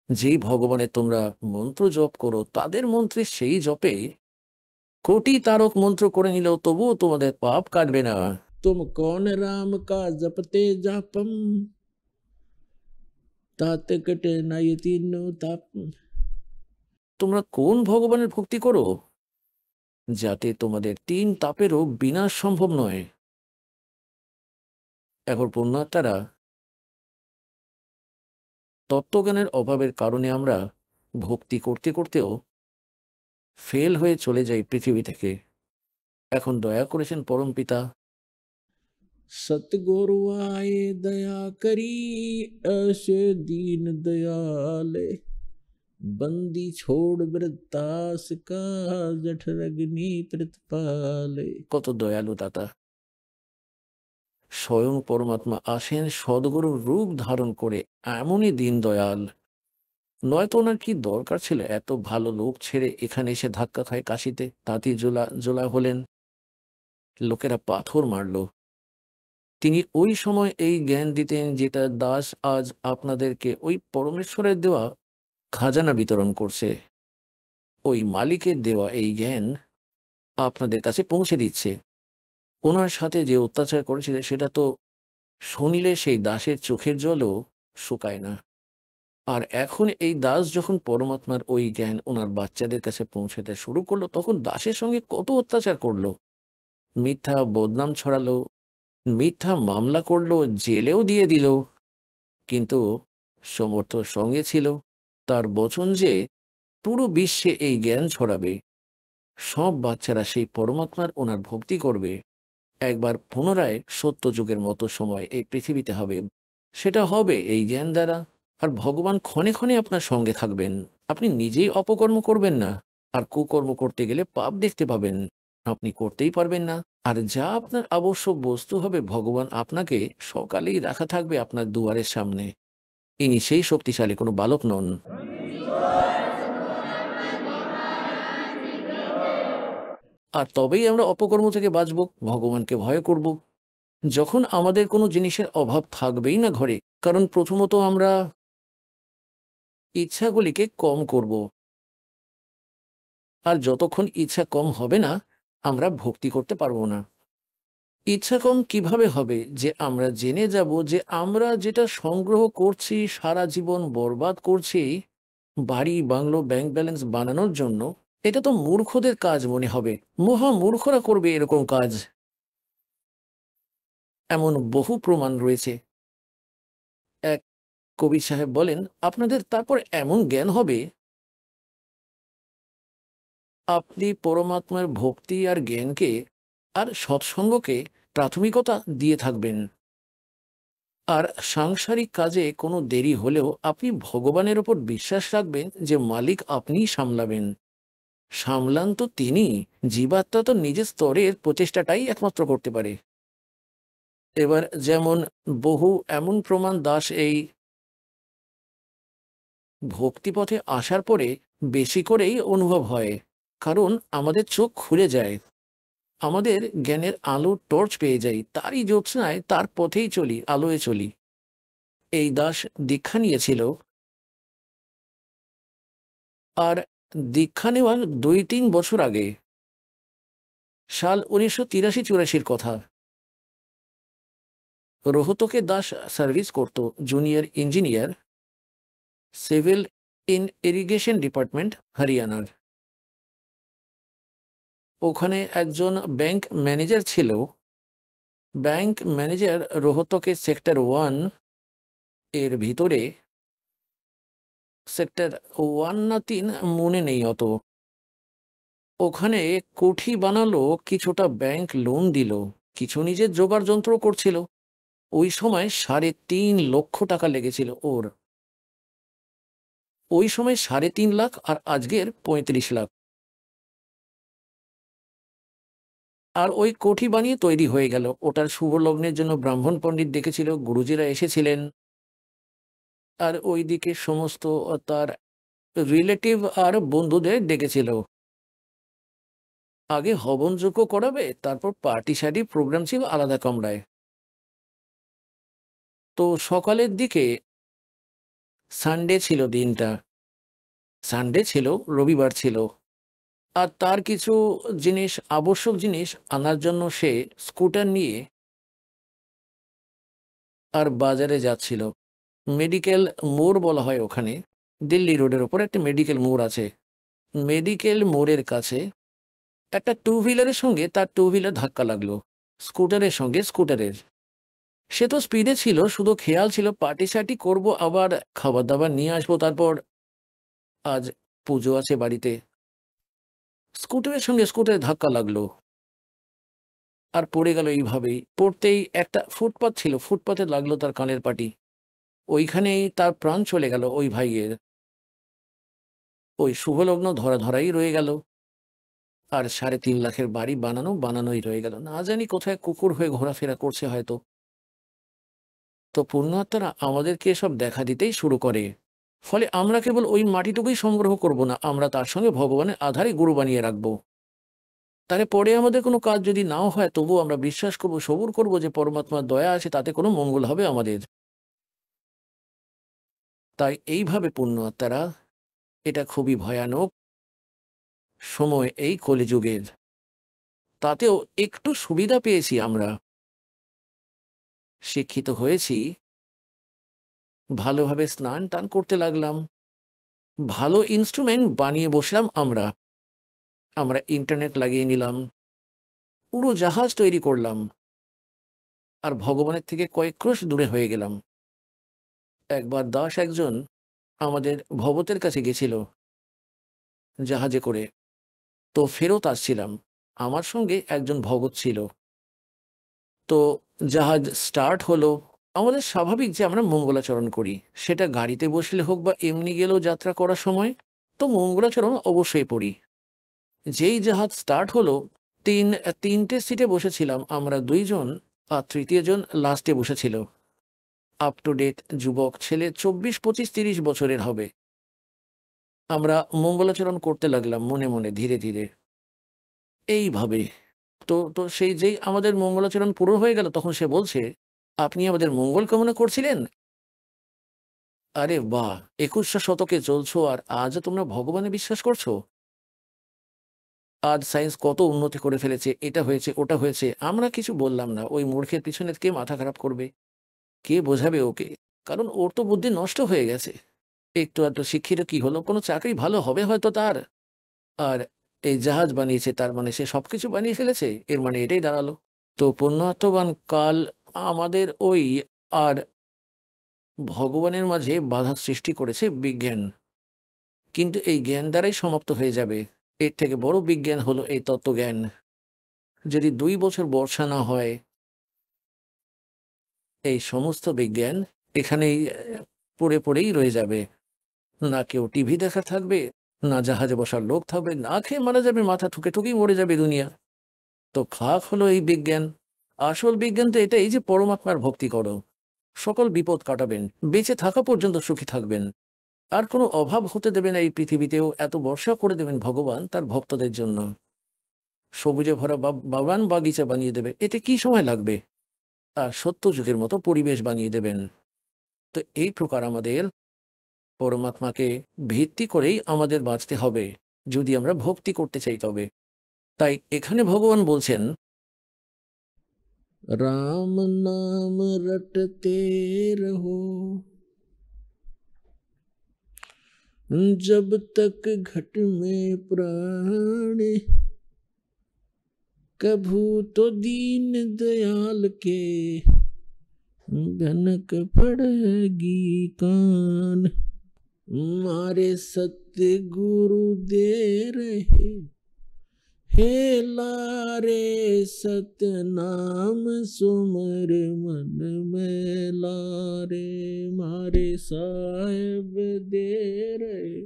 যেই ভগবানের তোমরা মন্ত্র জপ করো, তাদের মন্ত্রে সেই জপে কোটি তারক মন্ত্র করে নিলেও তবুও তোমাদের পাপ কাটবে না। तुम कौन राम का जपते जापम, तात कटे ना ये तीनों ताप। তোমরা কোন ভগবানের ভক্তি করো যাতে তোমাদের 3 তাপেরও বিনাশ সম্ভব নয়। এখন পুণ্যাত্মারা তত্ত্বজ্ঞানের অভাবের কারণে আমরা ভক্তি করতে করতেও ফেল হয়ে চলে যাই পৃথিবী থেকে। এখন দয়া করেছেন পরমপিতা, सतगुरु आए दया करी, ऐसे दीन दयाले, बंदी छोड़ वृत्तास का, जठरग्नि प्रतिपाले। কত দয়ালু দাতা। স্বয়ং পরমাত্মা আসেন সদ্গুরুর রূপ ধারণ করে, এমনই দিন দয়াল। নয়তো ওনার কি দরকার ছিল এত ভালো লোক ছেড়ে এখানে এসে ধাক্কা খায় কাশিতে? তাঁতি জোলা জোলা হলেন, লোকেরা পাথর মারল। তিনি ওই সময় এই জ্ঞান দিতেন যেটা দাস আজ আপনাদেরকে ওই পরমেশ্বরের দেওয়া খাজানা বিতরণ করছে। ওই মালিকের দেওয়া এই জ্ঞান আপনাদের কাছে পৌঁছে দিচ্ছে। ওনার সাথে যে অত্যাচার করেছিল সেটা তো শুনিলে সেই দাসের চোখের জলও শুকায় না। আর এখন এই দাস যখন পরমাত্মার ওই জ্ঞান ওনার বাচ্চাদের কাছে পৌঁছাতে শুরু করলো, তখন দাসের সঙ্গে কত অত্যাচার করলো, মিথ্যা বদনাম ছড়ালো, মিথ্যা মামলা করলো, জেলেও দিয়ে দিল। কিন্তু সমর্থ সঙ্গে ছিল, তার বচন যে পুরো বিশ্বে এই জ্ঞান ছড়াবে, সব বাচ্চারা সেই পরমাত্মার ওনার ভক্তি করবে। একবার পুনরায় সত্যযুগের মতো সময় এই পৃথিবীতে হবে, সেটা হবে এই জ্ঞান দ্বারা। আর ভগবান ক্ষণে ক্ষণে আপনার সঙ্গে থাকবেন। আপনি নিজেই অপকর্ম করবেন না, আর কুকর্ম করতে গেলে পাপ দেখতে পাবেন, আপনি করতেই পারবেন না। আর যা আপনার আবশ্যক বস্তু হবে, ভগবান আপনাকে সকালেই রাখা থাকবে আপনার দুয়ারের সামনে। ইনি সেই শক্তিশালী কোনো বালক নন। আর তবেই আমরা অপকর্ম থেকে বাঁচব, ভগবানকে ভয় করব। যখন আমাদের কোনো জিনিসের অভাব থাকবেই না ঘরে, কারণ প্রথমত আমরা ইচ্ছাগুলিকে কম করব, আর যতক্ষণ ইচ্ছা কম হবে না আমরা ভক্তি করতে পারবো না। ইচ্ছা কম কিভাবে হবে? যে আমরা জেনে যাব যে আমরা যেটা সংগ্রহ করছি, সারা জীবন বরবাদ করছি বাড়ি বাংলো ব্যাংক ব্যালেন্স বানানোর জন্য, এটা তো মূর্খদের কাজ মনে হবে। মহা মূর্খরা করবে এরকম কাজ। এমন বহু প্রমাণ রয়েছে। এক কবি সাহেব বলেন, আপনাদের তারপর এমন জ্ঞান হবে, আপনি পরমাত্মার ভক্তি আর জ্ঞানকে আর সৎসঙ্গকে প্রাথমিকতা দিয়ে থাকবেন। আর সাংসারিক কাজে কোনো দেরি হলেও আপনি ভগবানের ওপর বিশ্বাস রাখবেন যে মালিক আপনিই সামলাবেন। সামলান তো তিনি, জীবাত্মা তো নিজের স্তরের প্রচেষ্টাটাই একমাত্র করতে পারে। এবার যেমন বহু এমন প্রমাণ দাস এই ভক্তিপথে আসার পরে বেশি করেই অনুভব হয়, কারণ আমাদের চোখ খুলে যায়, আমাদের জ্ঞানের আলোর টর্চ পেয়ে যাই, তারই জ্যোৎস্নায় তার পথেই চলি, আলোয় চলি। এই দাস দীক্ষা নিয়েছিল, আর দীক্ষা নেওয়ার 2-3 বছর আগে, সাল 1983-84 কথা, রোহতকে দাস সার্ভিস করত, junior engineer, civil in irrigation department, হরিয়ানার। ওখানে একজন ব্যাংক ম্যানেজার ছিল। ব্যাংক ম্যানেজার রোহতকে সেক্টর 1 এর ভিতরে, সেক্টর 1 না 3 মনে নেই অত, ওখানে কোঠি বানালো, কিছুটা ব্যাংক লোন দিল, কিছু নিজের জোগাড় যন্ত্র করছিল। ওই সময় 3.5 লক্ষ টাকা লেগেছিল ওর। ওই সময় 3.5 লাখ আর আজকের 35 লাখ। আর ওই কোঠি বানিয়ে তৈরি হয়ে গেল। ওটার শুভ লগ্নের জন্য ব্রাহ্মণ পণ্ডিত ডেকেছিল, গুরুজিরা এসেছিলেন, আর ওইদিকে সমস্ত তার রিলেটিভ আর বন্ধুদের ডেকেছিল। আগে হবনযোগ্য করাবে, তারপর পার্টি শার্টি প্রোগ্রাম ছিল আলাদা কামরায়। তো সকালের দিকে, সানডে ছিল দিনটা, সানডে ছিল, রবিবার ছিল, আর তার কিছু জিনিস, আবশ্যক জিনিস আনার জন্য সে স্কুটার নিয়ে আর বাজারে যাচ্ছিল। মেডিকেল মোড় বলা হয় ওখানে, দিল্লি রোডের ওপর একটা মেডিকেল মোড় আছে। মেডিকেল মোড়ের কাছে একটা টু হুইলারের সঙ্গে তার টু হুইলার ধাক্কা লাগলো স্কুটারের সঙ্গে স্কুটারের। সে তো স্পিডে ছিল, শুধু খেয়াল ছিল পার্টি সার্টি করবো, আবার খাবার দাবার নিয়ে আসবো, তারপর আজ পুজো আছে বাড়িতে। স্কুটারের সঙ্গে স্কুটারে ধাক্কা লাগলো আর পড়ে গেল। এইভাবেই পড়তেই একটা ফুটপাত ছিল, ফুটপাতে লাগলো তার কানের পাটি। ওইখানেই তার প্রাণ চলে গেল ওই ভাইয়ের। ওই শুভলগ্ন ধরা ধরাই রয়ে গেল। আর 3.5 লাখের বাড়ি বানানোই রয়ে গেল। না জানি কোথায় কুকুর হয়ে ঘোরাফেরা করছে হয়তো। তো পুণ্যাত্মারা আমাদেরকে এসব দেখা দিতেই শুরু করে। ফলে আমরা কেবল ওই মাটিটুকুই সংগ্রহ করব না, আমরা তার সঙ্গে ভগবানের আধারে গুরু বানিয়ে রাখবো। তাহলে পরে আমাদের কোনো কাজ যদি নাও হয়, তবুও আমরা বিশ্বাস করব, সবুর করব যে পরমাত্মার দয়া আছে, তাতে কোনো মঙ্গল হবে আমাদের। তাই এইভাবে পুণ্যাত্মারা, এটা খুবই ভয়ানক সময় এই কলিযুগের। তাতেও একটু সুবিধা পেয়েছি আমরা, শিক্ষিত হয়েছি, ভালোভাবে স্নান টান করতে লাগলাম, ভালো ইনস্ট্রুমেন্ট বানিয়ে বসলাম আমরা। আমরা ইন্টারনেট লাগিয়ে নিলাম, পুরো জাহাজ তৈরি করলাম, আর ভগবানের থেকে কয়েক ক্রোশ দূরে হয়ে গেলাম। একবার দাস একজন আমাদের ভবতের কাছে গেছিল জাহাজে করে। তো ফেরত আসছিলাম, আমার সঙ্গে একজন ভগত ছিল। তো জাহাজ স্টার্ট হলো। আমাদের স্বাভাবিক যে আমরা মঙ্গলাচরণ করি, সেটা গাড়িতে বসলে হোক বা এমনি গেলেও যাত্রা করার সময় তো মঙ্গলাচরণ অবশ্যই পড়ি। যেই জাহাজ স্টার্ট হলো, তিনটে সিটে বসেছিলাম আমরা 2 জন, আর তৃতীয় জন লাস্টে বসেছিল। আপ টু ডেট যুবক ছেলে, 24, 25, 30 বছরের হবে। আমরা মঙ্গলাচরণ করতে লাগলাম মনে মনে, ধীরে ধীরে এইভাবে। তো তো সেই যেই আমাদের মঙ্গলাচরণ পুরো হয়ে গেল, তখন সে বলছে, আপনি আমাদের মঙ্গল কামনা করছিলেন? আরে বাহ, 21শো শতকে চলছো আর আজও তোমরা ভগবানে বিশ্বাস করছো? আজ সায়েন্স কত উন্নতি করে ফেলেছে, এটা হয়েছে ওটা হয়েছে। আমরা কিছু বললাম না। ওই মূর্খের পিছনে কে মাথা খারাপ করবে, কে বোঝাবে ওকে? কারণ ওর তো বুদ্ধি নষ্ট হয়ে গেছে। একটু এত শিক্ষিত কি হলো, কোনো চাকরি ভালো হবে হয়তো তার। আর এই জাহাজ বানিয়েছে, তার মানে সে সবকিছু বানিয়ে ফেলেছে, এর মানে এটাই দাঁড়ালো। তো পুণ্যাত্মবান কাল আমাদের ওই আর ভগবানের মাঝে বাধা সৃষ্টি করেছে বিজ্ঞান। কিন্তু এই জ্ঞান দ্বারাই সমাপ্ত হয়ে যাবে। এর থেকে বড় বিজ্ঞান হলো এই তত্ত্বজ্ঞান। যদি 2 বছর বর্ষা না হয়, এই সমস্ত বিজ্ঞান এখানেই পড়েই রয়ে যাবে। না কেউ টিভি দেখা থাকবে, না জাহাজে বসার লোক থাকবে, না খেয়ে মারা যাবে, মাথা ঠুকে ঠুকেই মরে যাবে দুনিয়া। তো খাক হলো এই বিজ্ঞান। আসল বিজ্ঞান তো এটাই যে পরমাত্মার ভক্তি করো, সকল বিপদ কাটাবেন, বেঁচে থাকা পর্যন্ত সুখী থাকবেন, আর কোনো অভাব হতে দেবেন এই পৃথিবীতেও। এত বর্ষা করে দেবেন ভগবান তার ভক্তদের জন্য, সবুজে ভরা বাগান বাগিচা বানিয়ে দেবে। এতে কি সময় লাগবে? আর সত্যযুগের মতো পরিবেশ বানিয়ে দেবেন। তো এই প্রকার আমাদের পরমাত্মাকে ভিত্তি করেই আমাদের বাঁচতে হবে, যদি আমরা ভক্তি করতে চাই তবে। তাই এখানে ভগবান বলছেন, राम नाम रटते रहो जब तक घट में प्राण, कभू तो दीन दयाल के भनक पड़ेगी कान। मारे सत्य गुरु दे रहे हे लारे, सतनाम सुमर मन में लारे। मारे साहेब दे रहे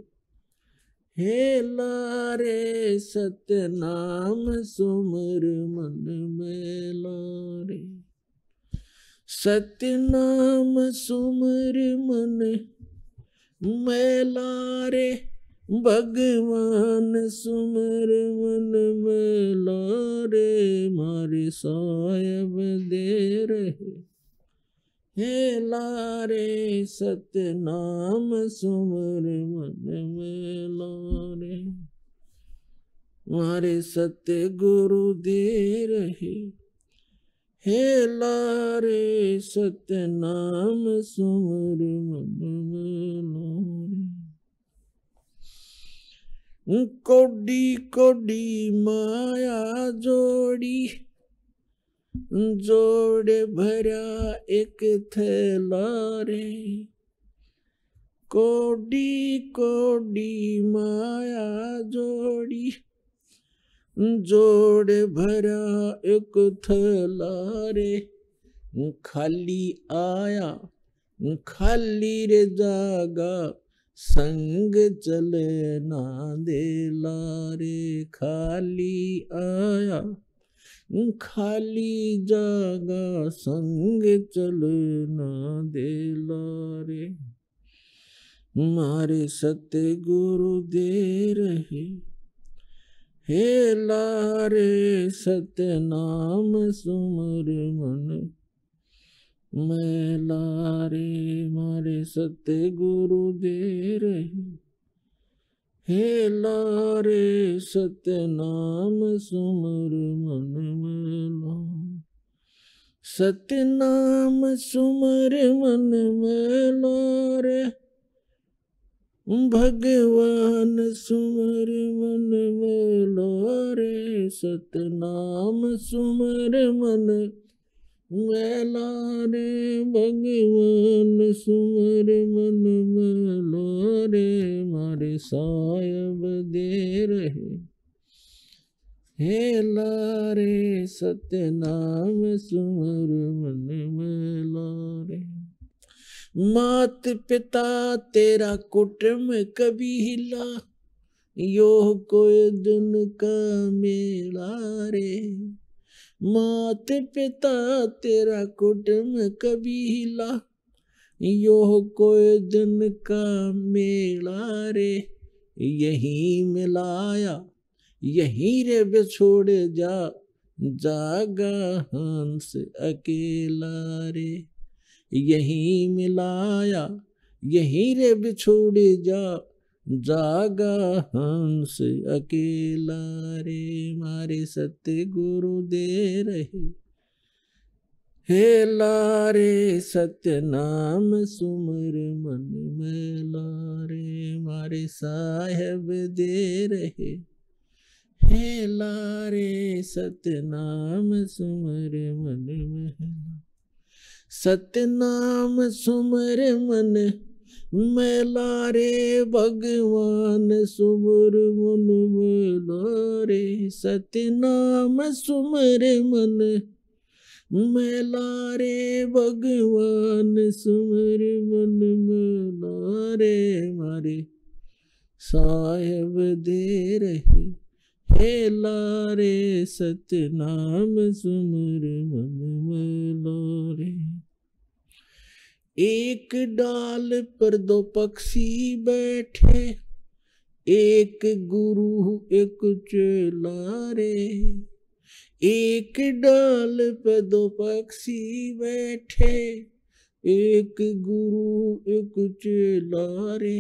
हे लारे, सतनाम सुमर मन में लारे। सतनाम सुमर मन में लारे, भगवान सुमर मन में लारे। मारे साहेब दे रहे हे लारे, सतनाम सुमर मन में लारे। मारे सत्य गुरु दे रहे हे लारे, सतनाम सुमर मन में लारे। कोडी कोडी माया जोड़ी जोड़ भरा एक थैला रे, कोडी कोडी माया जोड़ी, जोड़ भरा एक थैला रे, खाली आया खाली रे जागा, संग चले ना देला रे, खाली आया खाली जागा, संग चले ना देला रे। मारे सतगुरु दे रहे हे लारे, सतनाम सुमर मन मैं लारे, मारे सतगुरु दे रहे हे लारे, सतनाम सुमर मन मैं लारे, सतनाम सुमर मन मैं लारे, भगवान सुमर मन में लारे, सतनाम सुमर मन में लारे, भगवान सुमर मन में लारे, मारे सायब दे रहे हे लारे, सतनाम सुमर मन में लारे। मात पिता तेरा कुटुंब कभी हिला, यो कोई दिन का मेला रे, मात पिता तेरा कुटुंब कभी हिला, यो कोई दिन का मेला रे, यही मिलाया यही रे बिछोड़ जा, जागा हंस अकेला रे, यही मिलाया यही रे बिछोड़ जा, जागा हंस अकेला रे, मारे सतगुरु दे रहे हे लारे, सतनाम सुमर मन में लारे, मारे साहेब दे रहे हे लारे, सतनाम सुमर मन में लारे, सतनाम सुमर मन में लारे, भगवान सुमर मन में लारे, सतनाम सुमर मन में लारे, भगवान सुमर मन में लारे, मारे साहेब दे रहे हे लारे, सतनाम सुमर मन में लारे। एक डाल पर दो पक्षी बैठे, एक गुरु एक चेला रे, एक डाल पर दो पक्षी बैठे, एक गुरु एक चेला रे,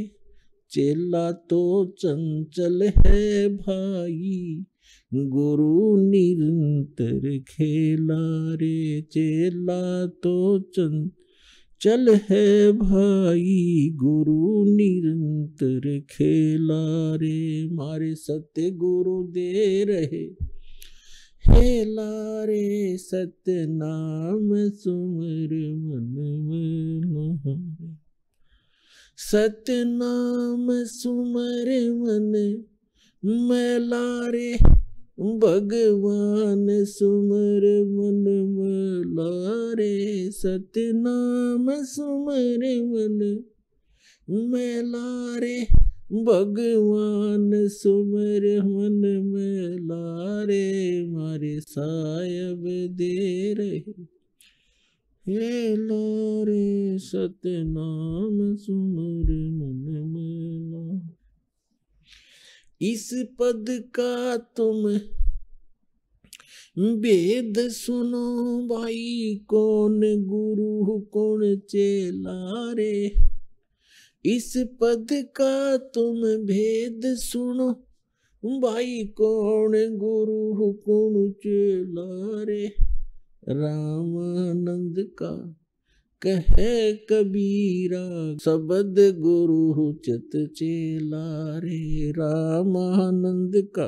चेला तो चंचल है भाई, गुरु निरंतर खेला रे, चेला तो चंचल है भाई, गुरु निरंतर खेला रे, मारे सत्य गुरु दे रहे हे लारे, सतनाम सुमर मन में लारे, सतनाम सुमर मन में लारे, भगवान सुमर मन में लारे, सतनाम सुमर मन में लारे, भगवान सुमर मन में लारे, मारे सायब दे रहे हे लारे, सतनाम सुमर मन में लारे। इस पद का तुम वेद सुनो भाई, कौन गुरु कौन चेला रे, इस पद का तुम भेद सुनो भाई, कौन गुरु कौन चेला रे, रामानंद का कहे कबीरा, शब्द गुरु चित चेला रे, रामानंद का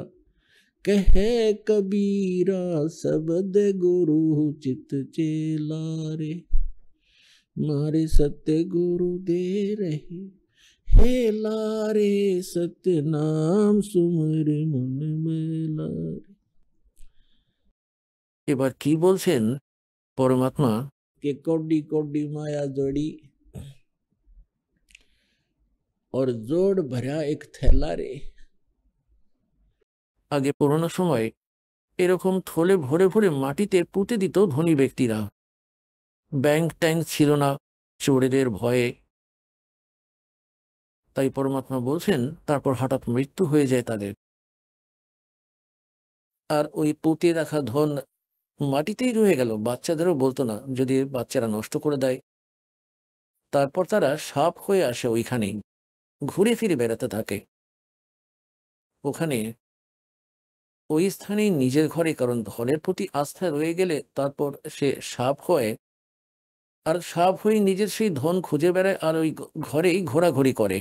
कहे कबीरा शब्द गुरु चित चेला रे, मारे सत्य गुरु दे रहे, हे लारे सत्य नाम सुमर मन में लारे। এবার কি বলছেন পরমাত্মা? के कौडी कौडी माया जोड़ी और जोड़ भरा एक थैला रे। আগে পুরোনো সময় এরকম থলে ভরে ভরে মাটিতে পুঁতে দিত ধনী ব্যক্তিরা। ব্যাংক ট্যাঙ্ক ছিল না চোরেদের ভয়ে। তাই পরমাত্মা বলছেন তারপর হঠাৎ মৃত্যু হয়ে যায় তাদের, আর ওই পুঁতে রাখা ধন মাটিতেই রয়ে গেল। বাচ্চাদেরও বলতো না, যদি বাচ্চারা নষ্ট করে দেয়। তারপর তারা সাপ হয়ে আসে, ওইখানেই ঘুরে ফিরে বেড়াতে থাকে ওখানে, ওই স্থানেই নিজের ঘরে। কারণ ধনের প্রতি আস্থা রয়ে গেলে তারপর সে সাপ হয়, আর সাপ হয়ে নিজের সেই ধন খুঁজে বেড়ায়, আর ওই ঘরেই ঘোরাঘুরি করে।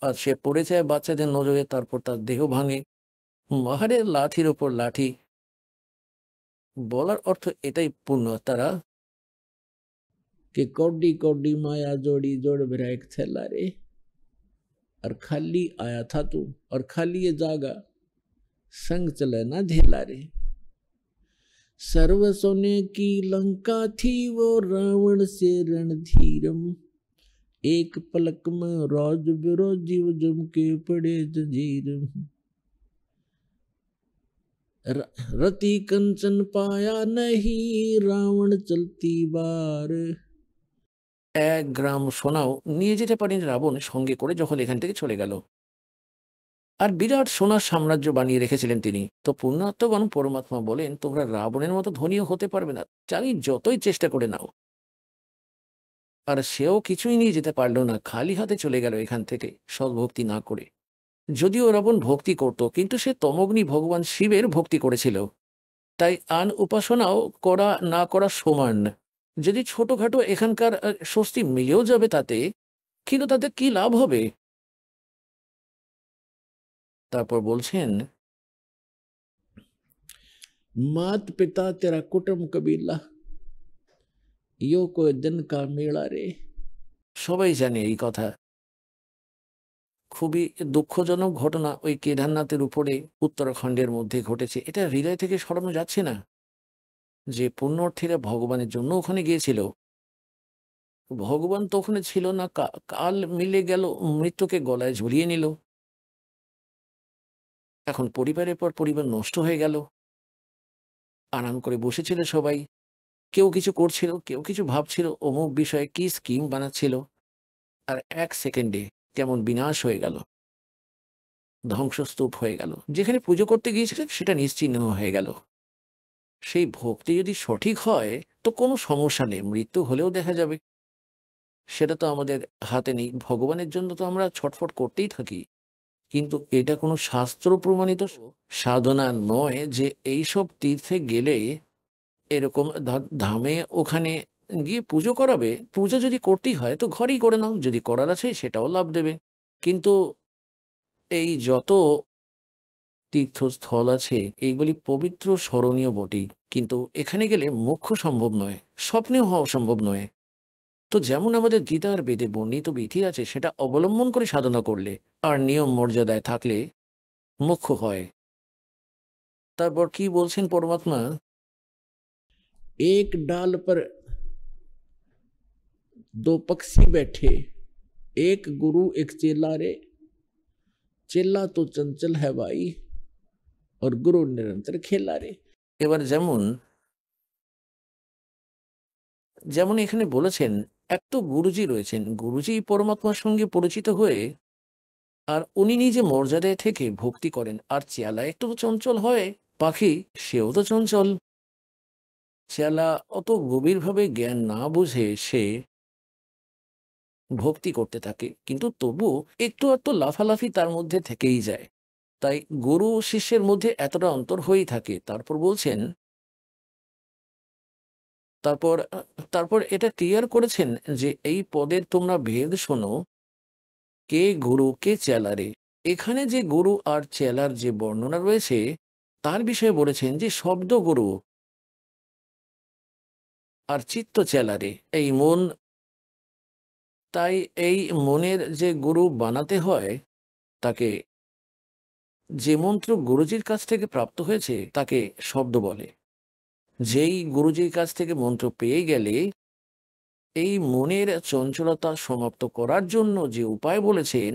আর সে পড়ে যায় বাচ্চাদের নজরে, তারপর তার দেহ ভাঙে। মহারের লাঠির ওপর লাঠি। বলার অর্থ এটাই পূর্ণ। তারা कि कौडी कौडी माया जोड़ी जोड़ भरा एक थैला रे, और खाली आया था तू और खाली ये जागा, संग चले ना ढेला रे। सर्व सोने की लंका थी वो रावण से रणधीरम, एक पलक में रोज बिरोज जीव जम के पड़े जंजीरम। रति कंचन पाया नहीं रावण चलती बार। 1 গ্রাম সোনাও নিয়ে যেতে পারেন রাবণ সঙ্গে করে যখন এখান থেকে চলে গেল। আর বিরাট সোনার সাম্রাজ্য বানিয়ে রেখেছিলেন তিনি। তো পুণ্যাত্মগণ পরমাত্মা বলেন, তোমরা রাবণের মতো ধনীও হতে পারবে না, জানি যতই চেষ্টা করে নাও। আর সেও কিছুই নিয়ে যেতে পারলো না, খালি হাতে চলে গেল এখান থেকে সদ্ভক্তি না করে। যদিও রাবণ ভক্তি করত, কিন্তু সে তমগ্নি ভগবান শিবের ভক্তি করেছিল। তাই আন উপাসনাও করা না করা সমান। যদি ছোটখাটো এখানকার স্বস্তি মিলেও যাবে তাতে, কিন্তু তাতে কি লাভ হবে? তারপর বলছেন, मात पिता तेरा कुटुंब कबीला, यो कोई दिन का मेला रे। সবাই জানে এই কথা। খুবই দুঃখজনক ঘটনা ওই কেদারনাথের উপরে উত্তরাখণ্ডের মধ্যে ঘটেছে। এটা হৃদয় থেকে সরানো যাচ্ছে না যে পুণ্যার্থীরা ভগবানের জন্য ওখানে গিয়েছিল, ভগবান তো ওখানে ছিল না, কাল মিলে গেল, মৃত্যুকে গলায় ঝুলিয়ে নিল। এখন পরিবারের পর পরিবার নষ্ট হয়ে গেল। আরাম করে বসেছিল সবাই, কেউ কিছু করছিল, কেউ কিছু ভাবছিল, অমুক বিষয়ে কি স্কিম বানাচ্ছিল, আর 1 সেকেন্ডে কেমন বিনাশ হয়ে গেল, ধ্বংসস্তূপ হয়ে গেল। যেখানে পুজো করতে গিয়েছিল সেটা নিশ্চিহ্ন হয়ে গেল। সেই ভক্তি যদি সঠিক হয় তো কোনো সমস্যা নেই, মৃত্যু হলেও দেখা যাবে। সেটা তো আমাদের হাতে নেই। ভগবানের জন্য তো আমরা ছটফট করতেই থাকি, কিন্তু এটা কোনো শাস্ত্র প্রমাণিত সাধনা নয় যে এইসব তীর্থে গেলে এরকম ধামে ওখানে গিয়ে পুজো করাবে। পুজো যদি করতেই হয় তো ঘরেই করে নাও, যদি করার আছে সেটাও লাভ দেবে। কিন্তু এই যত তীর্থস্থল আছে এইগুলি পবিত্র স্মরণীয় বটেই, কিন্তু এখানে গেলে মোক্ষ সম্ভব নয়, স্বপ্নেও হওয়া সম্ভব নয়। তো যেমন আমাদের গীতার বেদে বর্ণিত বিধি আছে সেটা অবলম্বন করে সাধনা করলে আর নিয়ম মর্যাদায় থাকলে মোক্ষ হয়। তারপর কি বলছেন পরমাত্মা? एक डाल पर 2 पक्षी बैठे, एक गुरु एक चेला रे। चेला तो चंचल है भाई और गुरु निरंतर खेला रे। এবার যেমন যেমন এখানে বলেছেন, এক তো গুরুজি রয়েছেন, গুরুজি পরমাত্মার সঙ্গে পরিচিত হয়ে, আর উনি নিজে মর্যাদায় থেকে ভক্তি করেন। আর চেলা একটু চঞ্চল হয়, পাখি সেও তো চঞ্চল। চেলা অত গভীরভাবে জ্ঞান না বুঝে সে ভক্তি করতে থাকে, কিন্তু তবু একটু একটু লাফালাফি তার মধ্যে থেকেই যায়। তাই গুরু ও শিষ্যের মধ্যে এতটা অন্তর হয়েই থাকে। তারপর বলছেন, তারপর এটা ক্লিয়ার করেছেন যে এই পদের তোমরা ভেদ শোনো, কে গুরু কে চেলারে। এখানে যে গুরু আর চেলার যে বর্ণনা রয়েছে তার বিষয়ে বলেছেন যে শব্দগুরু আর চিত্ত চেলারে এই মন, তাই এই মনের যে গুরু বানাতে হয় তাকে, যে মন্ত্র গুরুজির কাছ থেকে প্রাপ্ত হয়েছে তাকে শব্দ বলে। যেই গুরুজির কাছ থেকে মন্ত্র পেয়ে গেলে এই মনের চঞ্চলতা সমাপ্ত করার জন্য যে উপায় বলেছেন,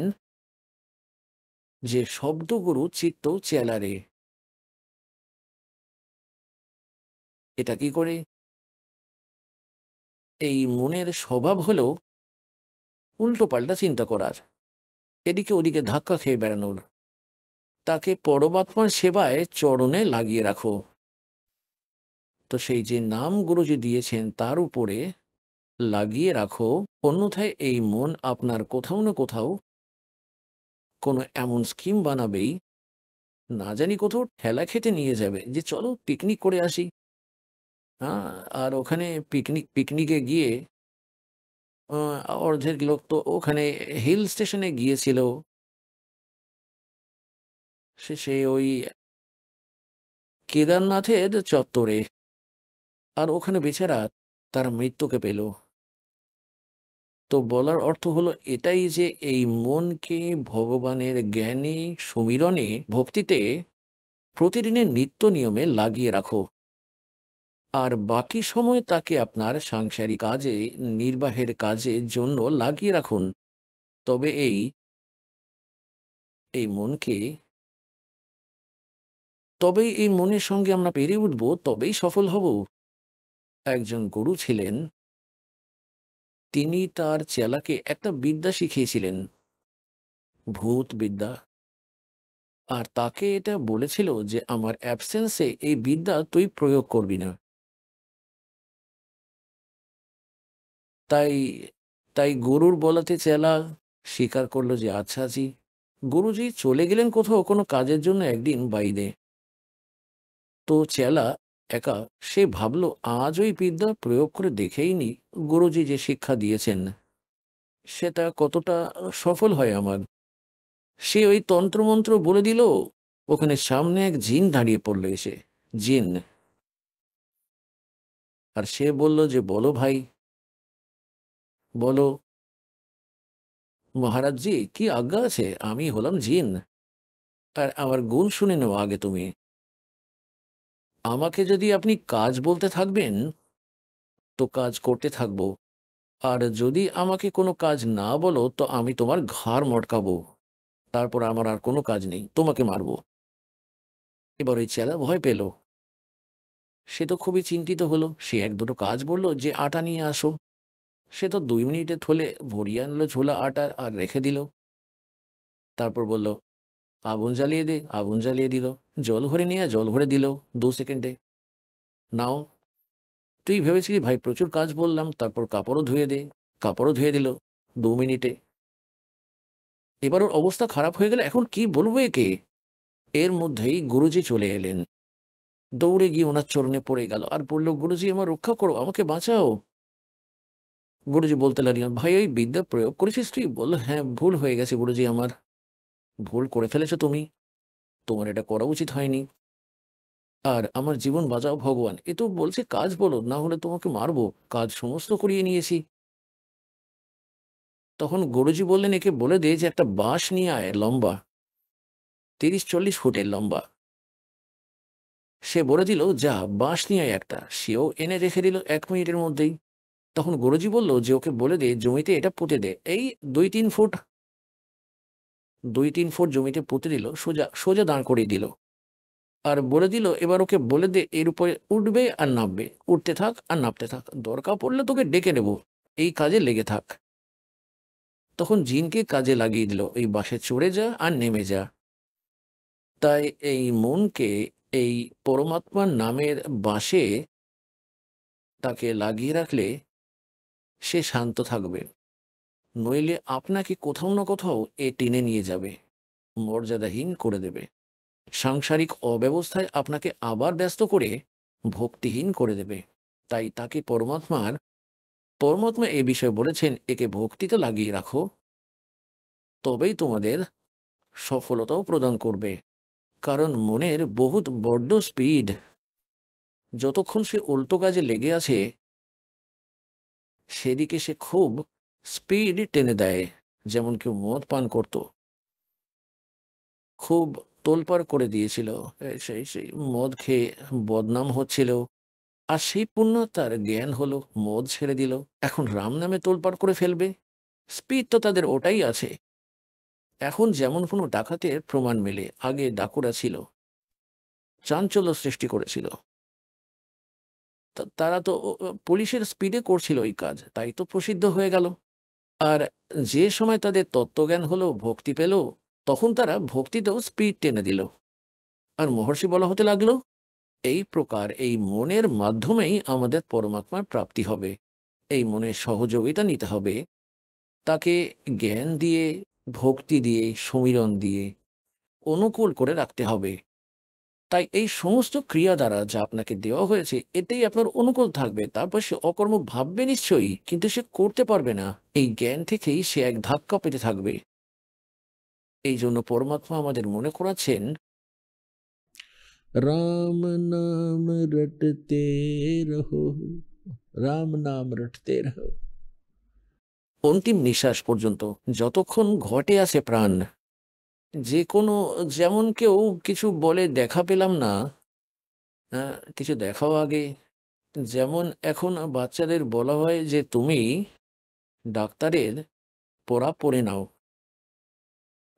যে শব্দগুরু চিত্ত চেলারে। এটা কি করে? এই মনের স্বভাব হলো উল্টো পাল্টা চিন্তা করার, এদিকে ওদিকে ধাক্কা খেয়ে বেড়ানোর। তাকে পরমাত্মার সেবায় চরণে লাগিয়ে রাখো। তো সেই যে নাম গুরুজি দিয়েছেন তার উপরে লাগিয়ে রাখো, অন্যথায় এই মন আপনার কোথাও না কোথাও কোনো এমন স্কিম বানাবেই, না জানি কোথাও ঠেলা খেতে নিয়ে যাবে যে চলো পিকনিক করে আসি। হ্যাঁ, আর ওখানে পিকনিকে গিয়ে অর্ধেক লোক তো ওখানে হিল স্টেশনে গিয়েছিল, সে ওই কেদারনাথের চত্বরে, আর ওখানে বেচারা তার মৃত্যুকে পেল। তো বলার অর্থ হলো এটাই যে এই মনকে ভগবানের জ্ঞানে, সুমিরনে, ভক্তিতে প্রতিদিনের নিত্য নিয়মে লাগিয়ে রাখো, আর বাকি সময় তাকে আপনার সাংসারিক কাজে, নির্বাহের কাজের জন্য লাগিয়ে রাখুন। তবে এই মনকে, তবেই এই মনের সঙ্গে আমরা পেরে উঠব, তবেই সফল হব। একজন গুরু ছিলেন, তিনি তার চেলাকে একটা বিদ্যা শিখিয়েছিলেন, ভূত বিদ্যা। আর তাকে এটা বলেছিল যে আমার অ্যাবসেন্সে এই বিদ্যা তুই প্রয়োগ করবি না। তাই তাই গুরুর বলাতে চেলা স্বীকার করলো যে আচ্ছা জি। গুরুজি চলে গেলেন কোথাও কোনো কাজের জন্য একদিন বাইরে। তো চেলা একা, সে ভাবলো আজ ওই বিদ্যা প্রয়োগ করে দেখেই নি গুরুজি যে শিক্ষা দিয়েছেন সেটা কতটা সফল হয় আমার। সে ওই তন্ত্রমন্ত্র বলে দিল, ওখানে সামনে এক জিন দাঁড়িয়ে পড়লো এসে, জিন। আর সে বলল যে বলো ভাই, বলো মহারাজ জি, কি আজ্ঞা আছে? আমি হলাম জিন, আর আমার গুণ শুনে নেওয়া আগে তুমি। আমাকে যদি আপনি কাজ বলতে থাকবেন তো কাজ করতে থাকবো, আর যদি আমাকে কোনো কাজ না বলো তো আমি তোমার ঘাড় মটকাবো, তারপর আমার আর কোনো কাজ নেই, তোমাকে মারবো। এবার ওই চেলা ভয় পেল, সে তো খুবই চিন্তিত হলো। সে এক দুটো কাজ বলল যে আটা নিয়ে আসো। সে তো 2 মিনিটে থলে ভরিয়ে আনলো ছোলা আটা আর রেখে দিল। তারপর বলল আগুন জ্বালিয়ে দে, আগুন জ্বালিয়ে দিল। জল ভরে নিয়ে জল ভরে দিল 2 সেকেন্ডে। নাও, তুই ভেবেছিলি ভাই প্রচুর কাজ বললাম, তারপর কাপড়ও ধুয়ে দে, কাপড়ও ধুয়ে দিল 2 মিনিটে। এবার ওর অবস্থা খারাপ হয়ে গেল, এখন কি বলবো একে। এর মধ্যেই গুরুজি চলে এলেন, দৌড়ে গিয়ে ওনার চরণে পড়ে গেল আর বলল গুরুজি আমার রক্ষা করো, আমাকে বাঁচাও। গুরুজি বলতে লাগলেন ভাই ওই বিদ্যা প্রয়োগ করেছিস তুই? বলল হ্যাঁ ভুল হয়ে গেছে গুরুজি, আমার ভুল করে ফেলেছো তুমি, তোমার এটা করা উচিত হয়নি, আর আমার জীবন বাঁচাও ভগবান। এ তো বলছে কাজ বলো, না হলে তোমাকে মারবো, কাজ সমস্ত করিয়ে নিয়েছি। তখন গুরুজি বললেন একে বলে দে যে একটা বাঁশ নিয়ে আয়, লম্বা 30-40 ফুটের লম্বা। সে বলে দিল যা বাঁশ নিয়ে আয় একটা, সেও এনে রেখে দিল 1 মিনিটের মধ্যেই। তখন গুরুজি বলল যে ওকে বলে দে জমিতে এটা পুঁতে দে, এই 2-3 ফুট, 2-3 ফুট জমিতে পুঁতে দিল, সোজা সোজা দাঁড় করিয়ে দিল। আর বলে দিল এবার ওকে বলে দে এর উপরে উঠবে আর নামবে, উঠতে থাক আর নামতে থাক, দরকার পড়লে তোকে ডেকে নেব, এই কাজে লেগে থাক। তখন জিনকে কাজে লাগিয়ে দিল, এই বাসে চড়ে যা আর নেমে যা। তাই এই মনকে এই পরমাত্মার নামের বাসে তাকে লাগিয়ে রাখলে সে শান্ত থাকবে, নইলে আপনাকে কোথাও না কোথাও এ টেনে নিয়ে যাবে, মর্যাদাহীন করে দেবে, সাংসারিক অব্যবস্থায় আপনাকে আবার ব্যস্ত করে ভক্তিহীন করে দেবে। তাই তাকে পরমাত্মা এ বিষয়ে বলেছেন একে ভক্তিতে লাগিয়ে রাখো, তবেই তোমাদের সফলতাও প্রদান করবে। কারণ মনের বহুত বড্ড স্পিড। যতক্ষণ সে উল্টো কাজে লেগে আছে সেদিকে সে খুব স্পিড টেনে দেয়। যেমন কেউ মদ পান করত, খুব তোলপাড় করে দিয়েছিল, সেই সেই মদ খেয়ে বদনাম হচ্ছিল, আর সেই পুণ্য তার জ্ঞান হলো, মদ ছেড়ে দিল, এখন রাম নামে তোলপাড় করে ফেলবে। স্পিড তো তাদের ওটাই আছে। এখন যেমন কোনো ডাকাতের প্রমাণ মেলে, আগে ডাকুরা ছিল, চাঞ্চল্য সৃষ্টি করেছিল, তারা তো পুলিশের স্পিডে করছিল ওই কাজ, তাই তো প্রসিদ্ধ হয়ে গেল। আর যে সময় তাদের তত্ত্বজ্ঞান হলো, ভক্তি পেল, তখন তারা ভক্তিতেও স্পিড টেনে দিল, আর মহর্ষি বলা হতে লাগলো। এই প্রকার এই মনের মাধ্যমেই আমাদের পরমাত্মার প্রাপ্তি হবে। এই মনের সহযোগিতা নিতে হবে, তাকে জ্ঞান দিয়ে, ভক্তি দিয়ে, সমীরণ দিয়ে অনুকূল করে রাখতে হবে। তাই এই সমস্ত ক্রিয়া দ্বারা যা আপনাকে দেওয়া হয়েছে, এতেই আপনার অনুকূল থাকবে। তারপর সে অকর্ম ভাববে নিশ্চয়ই, কিন্তু সে করতে পারবে না। এই জ্ঞান থেকেই সে এক ধাক্কা পেতে থাকবে। এই জন্য পরমাত্মা আমাদের মনে করাচ্ছেন, राम नाम रटते रहो, राम नाम रटते रहो। অন্তিম নিঃশ্বাস পর্যন্ত যতক্ষণ ঘটে আছে প্রাণ, যে কোনো, যেমন কেউ কিছু বলে দেখা পেলাম না, কিছু দেখাও আগে। যেমন এখন বাচ্চাদের বলা হয় যে তুমি ডাক্তারের পড়া পড়ে নাও,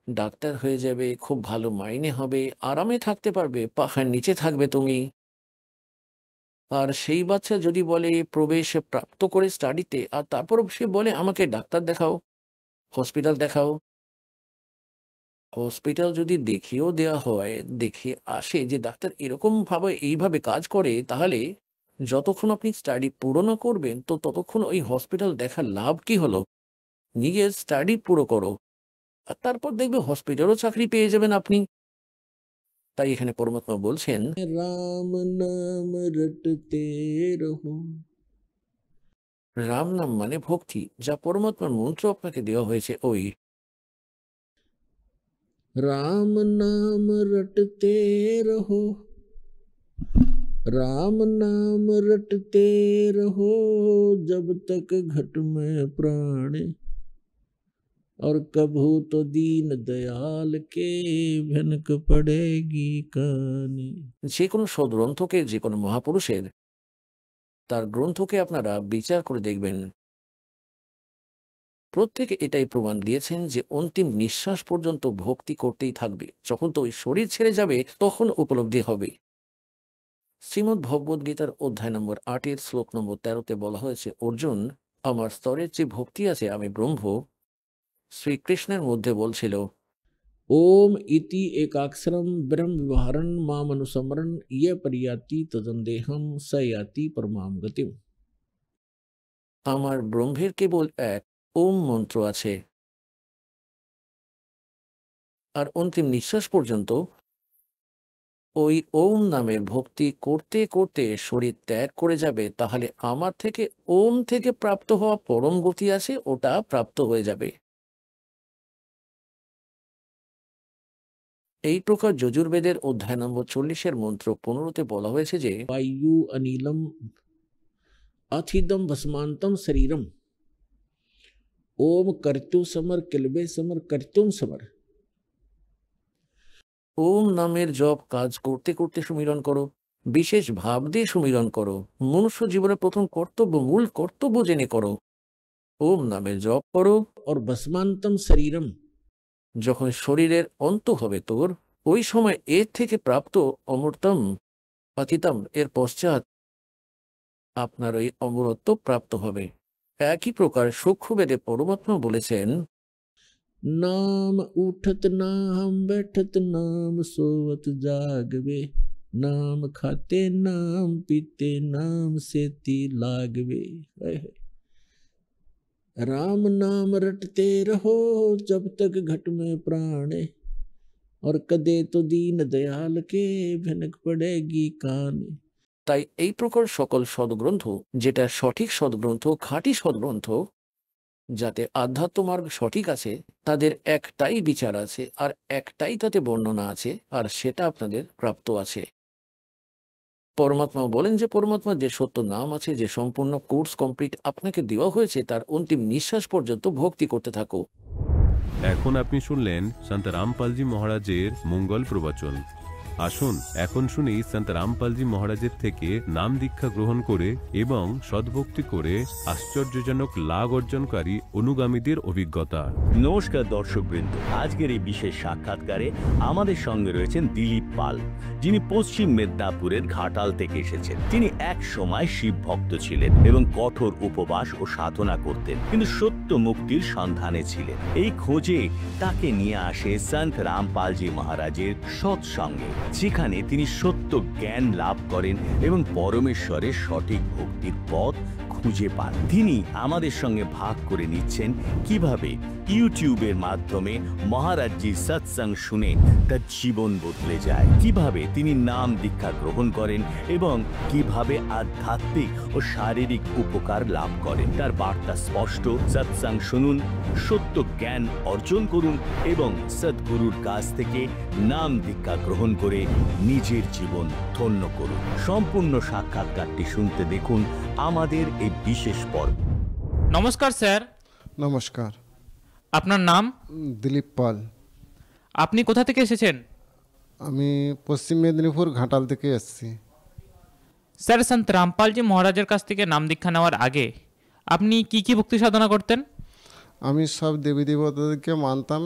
ডাক্তার হয়ে যাবে, খুব ভালো মাইনে হবে, আরামে থাকতে পারবে, পাখার নিচে থাকবে তুমি। আর সেই বাচ্চা যদি বলে প্রবেশ প্রাপ্ত করে স্টাডিতে, আর তারপর সে বলে আমাকে ডাক্তার দেখাও, হসপিটাল দেখাও, হসপিটাল যদি দেখিয়েও দেওয়া হয়, দেখে আসে যে ডাক্তার এরকম ভাবে এইভাবে কাজ করে, তাহলে যতক্ষণ আপনি স্টাডি পুরো না করবেন, তো ততক্ষণ ওই হসপিটাল দেখার লাভ কি হলো? নিজের স্টাডি পুরো করো, আর তারপর দেখবে হসপিটালও চাকরি পেয়ে যাবেন আপনি। তাই এখানে পরমাত্মা বলছেন, राम नाम रटते रहो। রাম নাম মানে ভক্তি, যা পরমাত্মার মন্ত্র আপনাকে দেওয়া হয়েছে ওই। राम नाम रटते रहो, राम नाम रटते रहो, जब तक घट में प्राण, और कभू तो दीन दयाल के भनक पड़ेगी काने। যে কোনো সদ্গ্রন্থকে, যে কোনো মহাপুরুষের, তার গ্রন্থকে আপনারা বিচার করে দেখবেন, প্রত্যেকে এটাই প্রমাণ দিয়েছেন যে অন্তিম নিঃশ্বাস পর্যন্ত ভক্তি করতেই থাকবে। যখন তো ওই শরীর ছেড়ে যাবে, তখন উপলব্ধি হবে। শ্রীমদ্ ভগবদ গীতার অধ্যায় নম্বর 8 শ্লোক নম্বর 13-তে বলা হয়েছে, অর্জুন, আমার স্তরের যে ভক্তি আছে, আমি ব্রহ্ম, শ্রীকৃষ্ণের মধ্যে বলছিল, ओम इति एकाक्षरम ब्रह्म विवहरन माम अनुसमरन ये परियाति तदंदेहम स याति परमाम गतिम। আমার ব্রহ্মের কেবল এক ওম মন্ত্র আছে, আর অন্তিম নিঃশ্বাস পর্যন্ত ওই ওম নামের ভক্তি করতে করতে শরীর ত্যাগ করে যাবে, তাহলে আমার থেকে ওম থেকে প্রাপ্ত হওয়া পরম গতি আছে, ওটা প্রাপ্ত হয়ে যাবে। এই প্রকার যজুর্বেদের অধ্যায় নম্বর 40 মন্ত্র 15-তে বলা হয়েছে যে, वायु अनिलम अथिदम भस्मांतम शरीरम, ओम कर्तु समर किलबे समर कर्तुम समर। ওম নামের জপ কাজ করতে করতে সুমিরন করো, বিশেষ ভাব দিয়ে সুমিরন করো, মনুষ্য জীবনের প্রথম কর্তব্য, মূল কর্তব্য জেনে করো। ওম নামের জপ করো, और भस्मांतम शरीरम, যখন শরীরের অন্ত হবে তোর, ওই সময় এর থেকে প্রাপ্ত অমৃতম অতীতম, এর পশ্চাৎ আপনার ওই অমরত্ব প্রাপ্ত হবে। একই প্রকার সূক্ষ্মবেদে পরমাত্মা বলেছেন, नाम उठत नाम बैठत नाम सोवत जागवे, नाम खाते नाम पीते नाम सेती लागवे। हाय हाय। राम नाम रटते रहो, जब तक घट में प्राण, और कदे तो दीन दयाल के भनक पड़ेगी काने। তাই এই প্রকার সকল সদ্গ্রন্থ, যেটা সঠিক সদ্গ্রন্থ, খাঁটি সদ্গ্রন্থ, যাতে আধ্যাত্ম মার্গ সঠিক আছে, তাদের একটাই বিচার আছে আর একটাই তাতে বর্ণনা আছে, আর সেটা আপনাদের প্রাপ্ত আছে। পরমাত্মা বলেন যে পরমাত্মার যে সত্য নাম আছে, যে সম্পূর্ণ কোর্স কমপ্লিট আপনাকে দেওয়া হয়েছে, তার অন্তিম নিঃশ্বাস পর্যন্ত ভক্তি করতে থাকো। এখন আপনি শুনলেন সন্ত রামপালজি মহারাজের মঙ্গল প্রবচন। আসুন এখন শুনি সন্ত রামপালজি মহারাজের থেকে নাম দীক্ষা গ্রহণ করে এবং সদ্ভক্তি করে আশ্চর্যজনক লাভ অর্জনকারী অনুগামীদের অভিজ্ঞতা। নমস্কার দর্শকবৃন্দ, আজকের এই বিশেষ সাক্ষাৎকারে আমাদের সঙ্গে রয়েছেন দিলীপ পাল, যিনি পশ্চিম মেদিনীপুরের ঘাটাল থেকে এসেছেন। তিনি এক সময় শিব ভক্ত ছিলেন এবং কঠোর উপবাস ও সাধনা করতেন, কিন্তু সত্য মুক্তির সন্ধানে ছিলেন। এই খোঁজে তাকে নিয়ে আসে সন্ত রামপালজি মহারাজের সৎসঙ্গে, যেখানে তিনি সত্য জ্ঞান লাভ করেন এবং পরমেশ্বরের সঠিক ভক্তির পথ খুঁজে পান। তিনি আমাদের সঙ্গে ভাগ করে নিচ্ছেন কিভাবে ইউটিউবের মাধ্যমে মহারাজজির সৎসঙ্গ শুনে তার জীবন বদলে যায়, কিভাবে তিনি নাম দীক্ষা গ্রহণ করেন এবং কিভাবে আধ্যাত্মিক ও শারীরিক উপকার লাভ করেন। তার বার্তা স্পষ্ট। সৎসঙ্গ শুনুন, সত্য জ্ঞান অর্জন করুন এবং সদ্গুরুর কাছ থেকে নাম দীক্ষা গ্রহণ করে নিজের জীবন ধন্য করুন। সম্পূর্ণ সাক্ষাৎকারটি শুনতে দেখুন আমাদের এই বিশেষ পর্ব। নমস্কার স্যার। নমস্কার। আপনার নাম? দিলীপ পাল। আপনি কোথা থেকে এসেছেন? আমি পশ্চিম মেদিনীপুর ঘাটাল থেকে এসেছি। স্যার, সন্ত রামপালজি মহারাজের কাছ থেকে নাম দীক্ষা নেওয়ার আগে আপনি কি কি ভক্তি সাধনা করতেন? আমি সব দেবী দেবতাদেরকে মানতাম,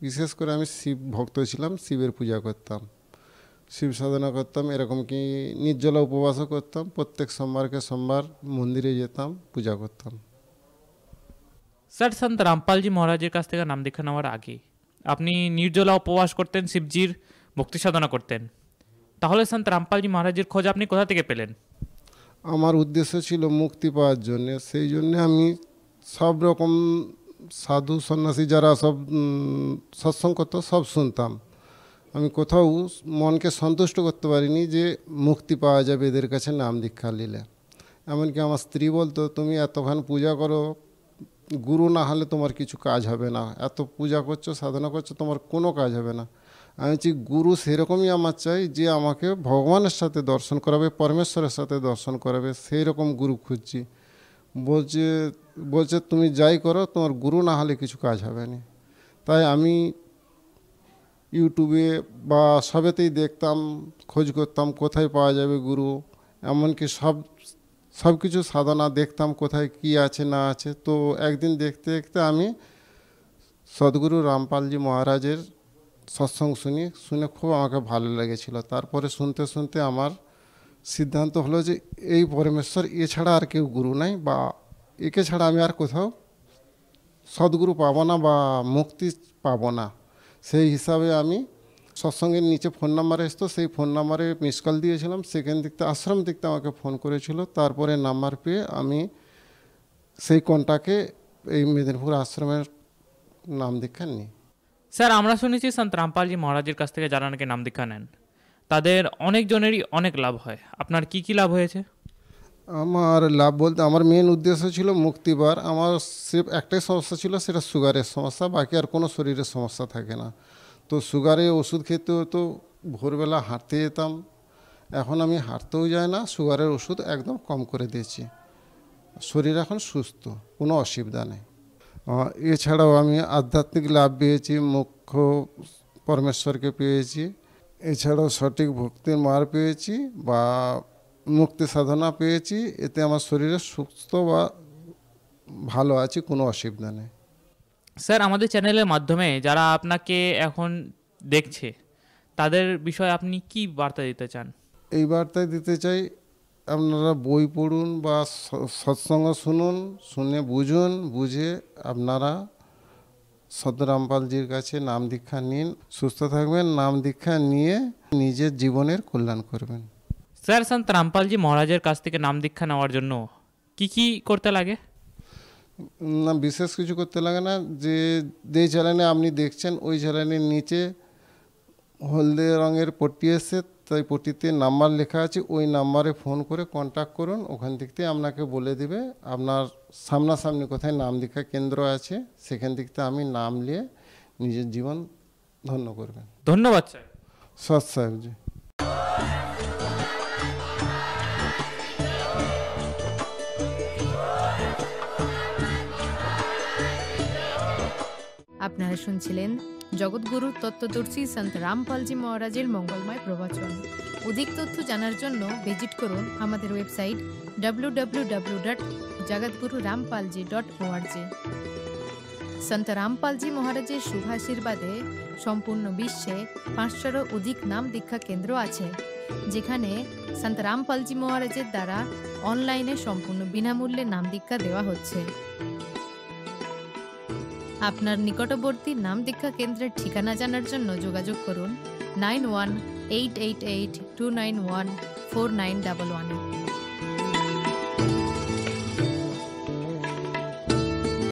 বিশেষ করে আমি শিব ভক্ত ছিলাম, শিবের পূজা করতাম, শিব সাধনা করতাম, এরকম কি নির্জলা উপবাসও করতাম, প্রত্যেক সোমবারকে সোমবার মন্দিরে যেতাম, পূজা করতাম। স্যার, সন্ত রামপালজি মহারাজের কাছ থেকে নাম দীক্ষা নেওয়ার আগে আপনি নির্জলা উপবাস করতেন, শিবজির ভক্তি সাধনা করতেন, তাহলে সন্ত রামপালজি মহারাজের খোঁজ আপনি কোথা থেকে পেলেন? আমার উদ্দেশ্য ছিল মুক্তি পাওয়ার জন্যে, সেই জন্যে আমি সব রকম সাধু সন্ন্যাসী যারা সব সৎসঙ্গ করতো সব শুনতাম। আমি কোথাও মনকে সন্তুষ্ট করতে পারিনি যে মুক্তি পাওয়া যাবে এদের কাছে নাম দীক্ষা নিলে। এমনকি আমার স্ত্রী বলতো, তুমি এতক্ষণ পূজা করো, গুরু না হলে তোমার কিছু কাজ হবে না, এত পূজা করছো, সাধনা করছো, তোমার কোনো কাজ হবে না। আমি বলছি, গুরু সেরকমই আমার চাই যে আমাকে ভগবানের সাথে দর্শন করাবে, পরমেশ্বরের সাথে দর্শন করাবে, সেই রকম গুরু খুঁজছি। বলছে তুমি যাই করো, তোমার গুরু না হলে কিছু কাজ হবে না। তাই আমি ইউটিউবে বা সবেতেই দেখতাম, খোঁজ করতাম কোথায় পাওয়া যাবে গুরু, এমনকি সব কিছু সাধনা দেখতাম কোথায় কি আছে না আছে। তো একদিন দেখতে দেখতে আমি সদ্গুরু রামপালজি মহারাজের সৎসঙ্গ শুনে খুব আমাকে ভালো লেগেছিল। তারপরে শুনতে শুনতে আমার সিদ্ধান্ত হলো যে এই পরমেশ্বর এছাড়া আর কেউ গুরু নাই, বা একে ছাড়া আমি আর কোথাও সদ্গুরু পাবো না বা মুক্তি পাবো না। সেই হিসাবে আমি সৎসঙ্গের নিচে ফোন নাম্বার আসতো, সেই ফোন নাম্বারে মিস কল দিয়েছিলাম। সেখান দিকতে আশ্রম দিকতে আমাকে ফোন করেছিল, তারপরে নাম্বার পেয়ে আমি সেই কন্টাকে এই মেদিনীপুর আশ্রমের নাম দীক্ষা নিই। স্যার, আমরা শুনেছি সন্ত রামপালজি মহারাজের কাছ থেকে যারা নাকি নাম দীক্ষা নেন তাদের অনেকজনেরই অনেক লাভ হয়। আপনার কি কি লাভ হয়েছে? আমার লাভ বলতে আমার মেন উদ্দেশ্য ছিল মুক্তিবার। আমার সির্ফ একটাই সমস্যা ছিল, সেটা সুগারের সমস্যা, বাকি আর কোনো শরীরের সমস্যা থাকে না। তো সুগারে ওষুধ খেতে হতো, ভোরবেলা হাঁটতে যেতাম, এখন আমি হাঁটতেও যাই না, সুগারের ওষুধ একদম কম করে দিয়েছি, শরীর এখন সুস্থ, কোনো অসুবিধা নেই। এছাড়াও আমি আধ্যাত্মিক লাভ পেয়েছি, মুখ্য পরমেশ্বরকে পেয়েছি, এছাড়াও সঠিক ভক্তির মার পেয়েছি বা মুক্তি সাধনা পেয়েছি। এতে আমার শরীরে সুস্থ বা ভালো আছে, কোনো অসুবিধা নেই। স্যার, আমাদের চ্যানেলের মাধ্যমে যারা আপনাকে এখন দেখছে তাদের বিষয়ে আপনি কি বার্তা দিতে চান? এই বার্তায় দিতে চাই, আপনারা বই পড়ুন বা সৎসঙ্গ শুনুন, শুনে বুঝুন, বুঝে আপনারা সন্ত রামপালজির কাছে নাম দীক্ষা নিন, সুস্থ থাকবেন, নাম দীক্ষা নিয়ে নিজের জীবনের কল্যাণ করবেন। স্যার, সন্ত রামপালজি মহারাজের কাছ থেকে নাম দীক্ষা নেওয়ার জন্য কি কি করতে লাগে? না, বিশেষ কিছু করতে লাগে না। যে চ্যানেলে আপনি দেখছেন ওই চ্যানেলের নিচে হলদে রঙের পট্টি এসে তাই পটিতে নাম্বার লেখা আছে, ওই নাম্বারে ফোন করে কন্ট্যাক্ট করুন, ওখান থেকে আপনাকে বলে দেবে আপনার সামনাসামনি কোথায় নাম দীক্ষা কেন্দ্র আছে, সেখান থেকে আমি নাম নিয়ে নিজের জীবন ধন্য করবেন। ধন্যবাদ স্যার। সৎ সাহেবজি। আপনারা শুনছিলেন জগৎগুরু তত্ত্বদর্শী সন্ত রামপালজি মহারাজের মঙ্গলময় প্রবচন। অধিক তথ্য জানার জন্য ভিজিট করুন আমাদের ওয়েবসাইট www.jagatgururampalji.org। সন্ত রামপালজি মহারাজের শুভাশীর্বাদে সম্পূর্ণ বিশ্বে 500-এরও অধিক নাম দীক্ষা কেন্দ্র আছে, যেখানে সন্ত রামপালজি মহারাজের দ্বারা অনলাইনে সম্পূর্ণ বিনামূল্যে নাম দীক্ষা দেওয়া হচ্ছে। আপনার নিকটবর্তী নাম দীক্ষা কেন্দ্রের ঠিকানা জানার জন্য যোগাযোগ করুন 918882914911।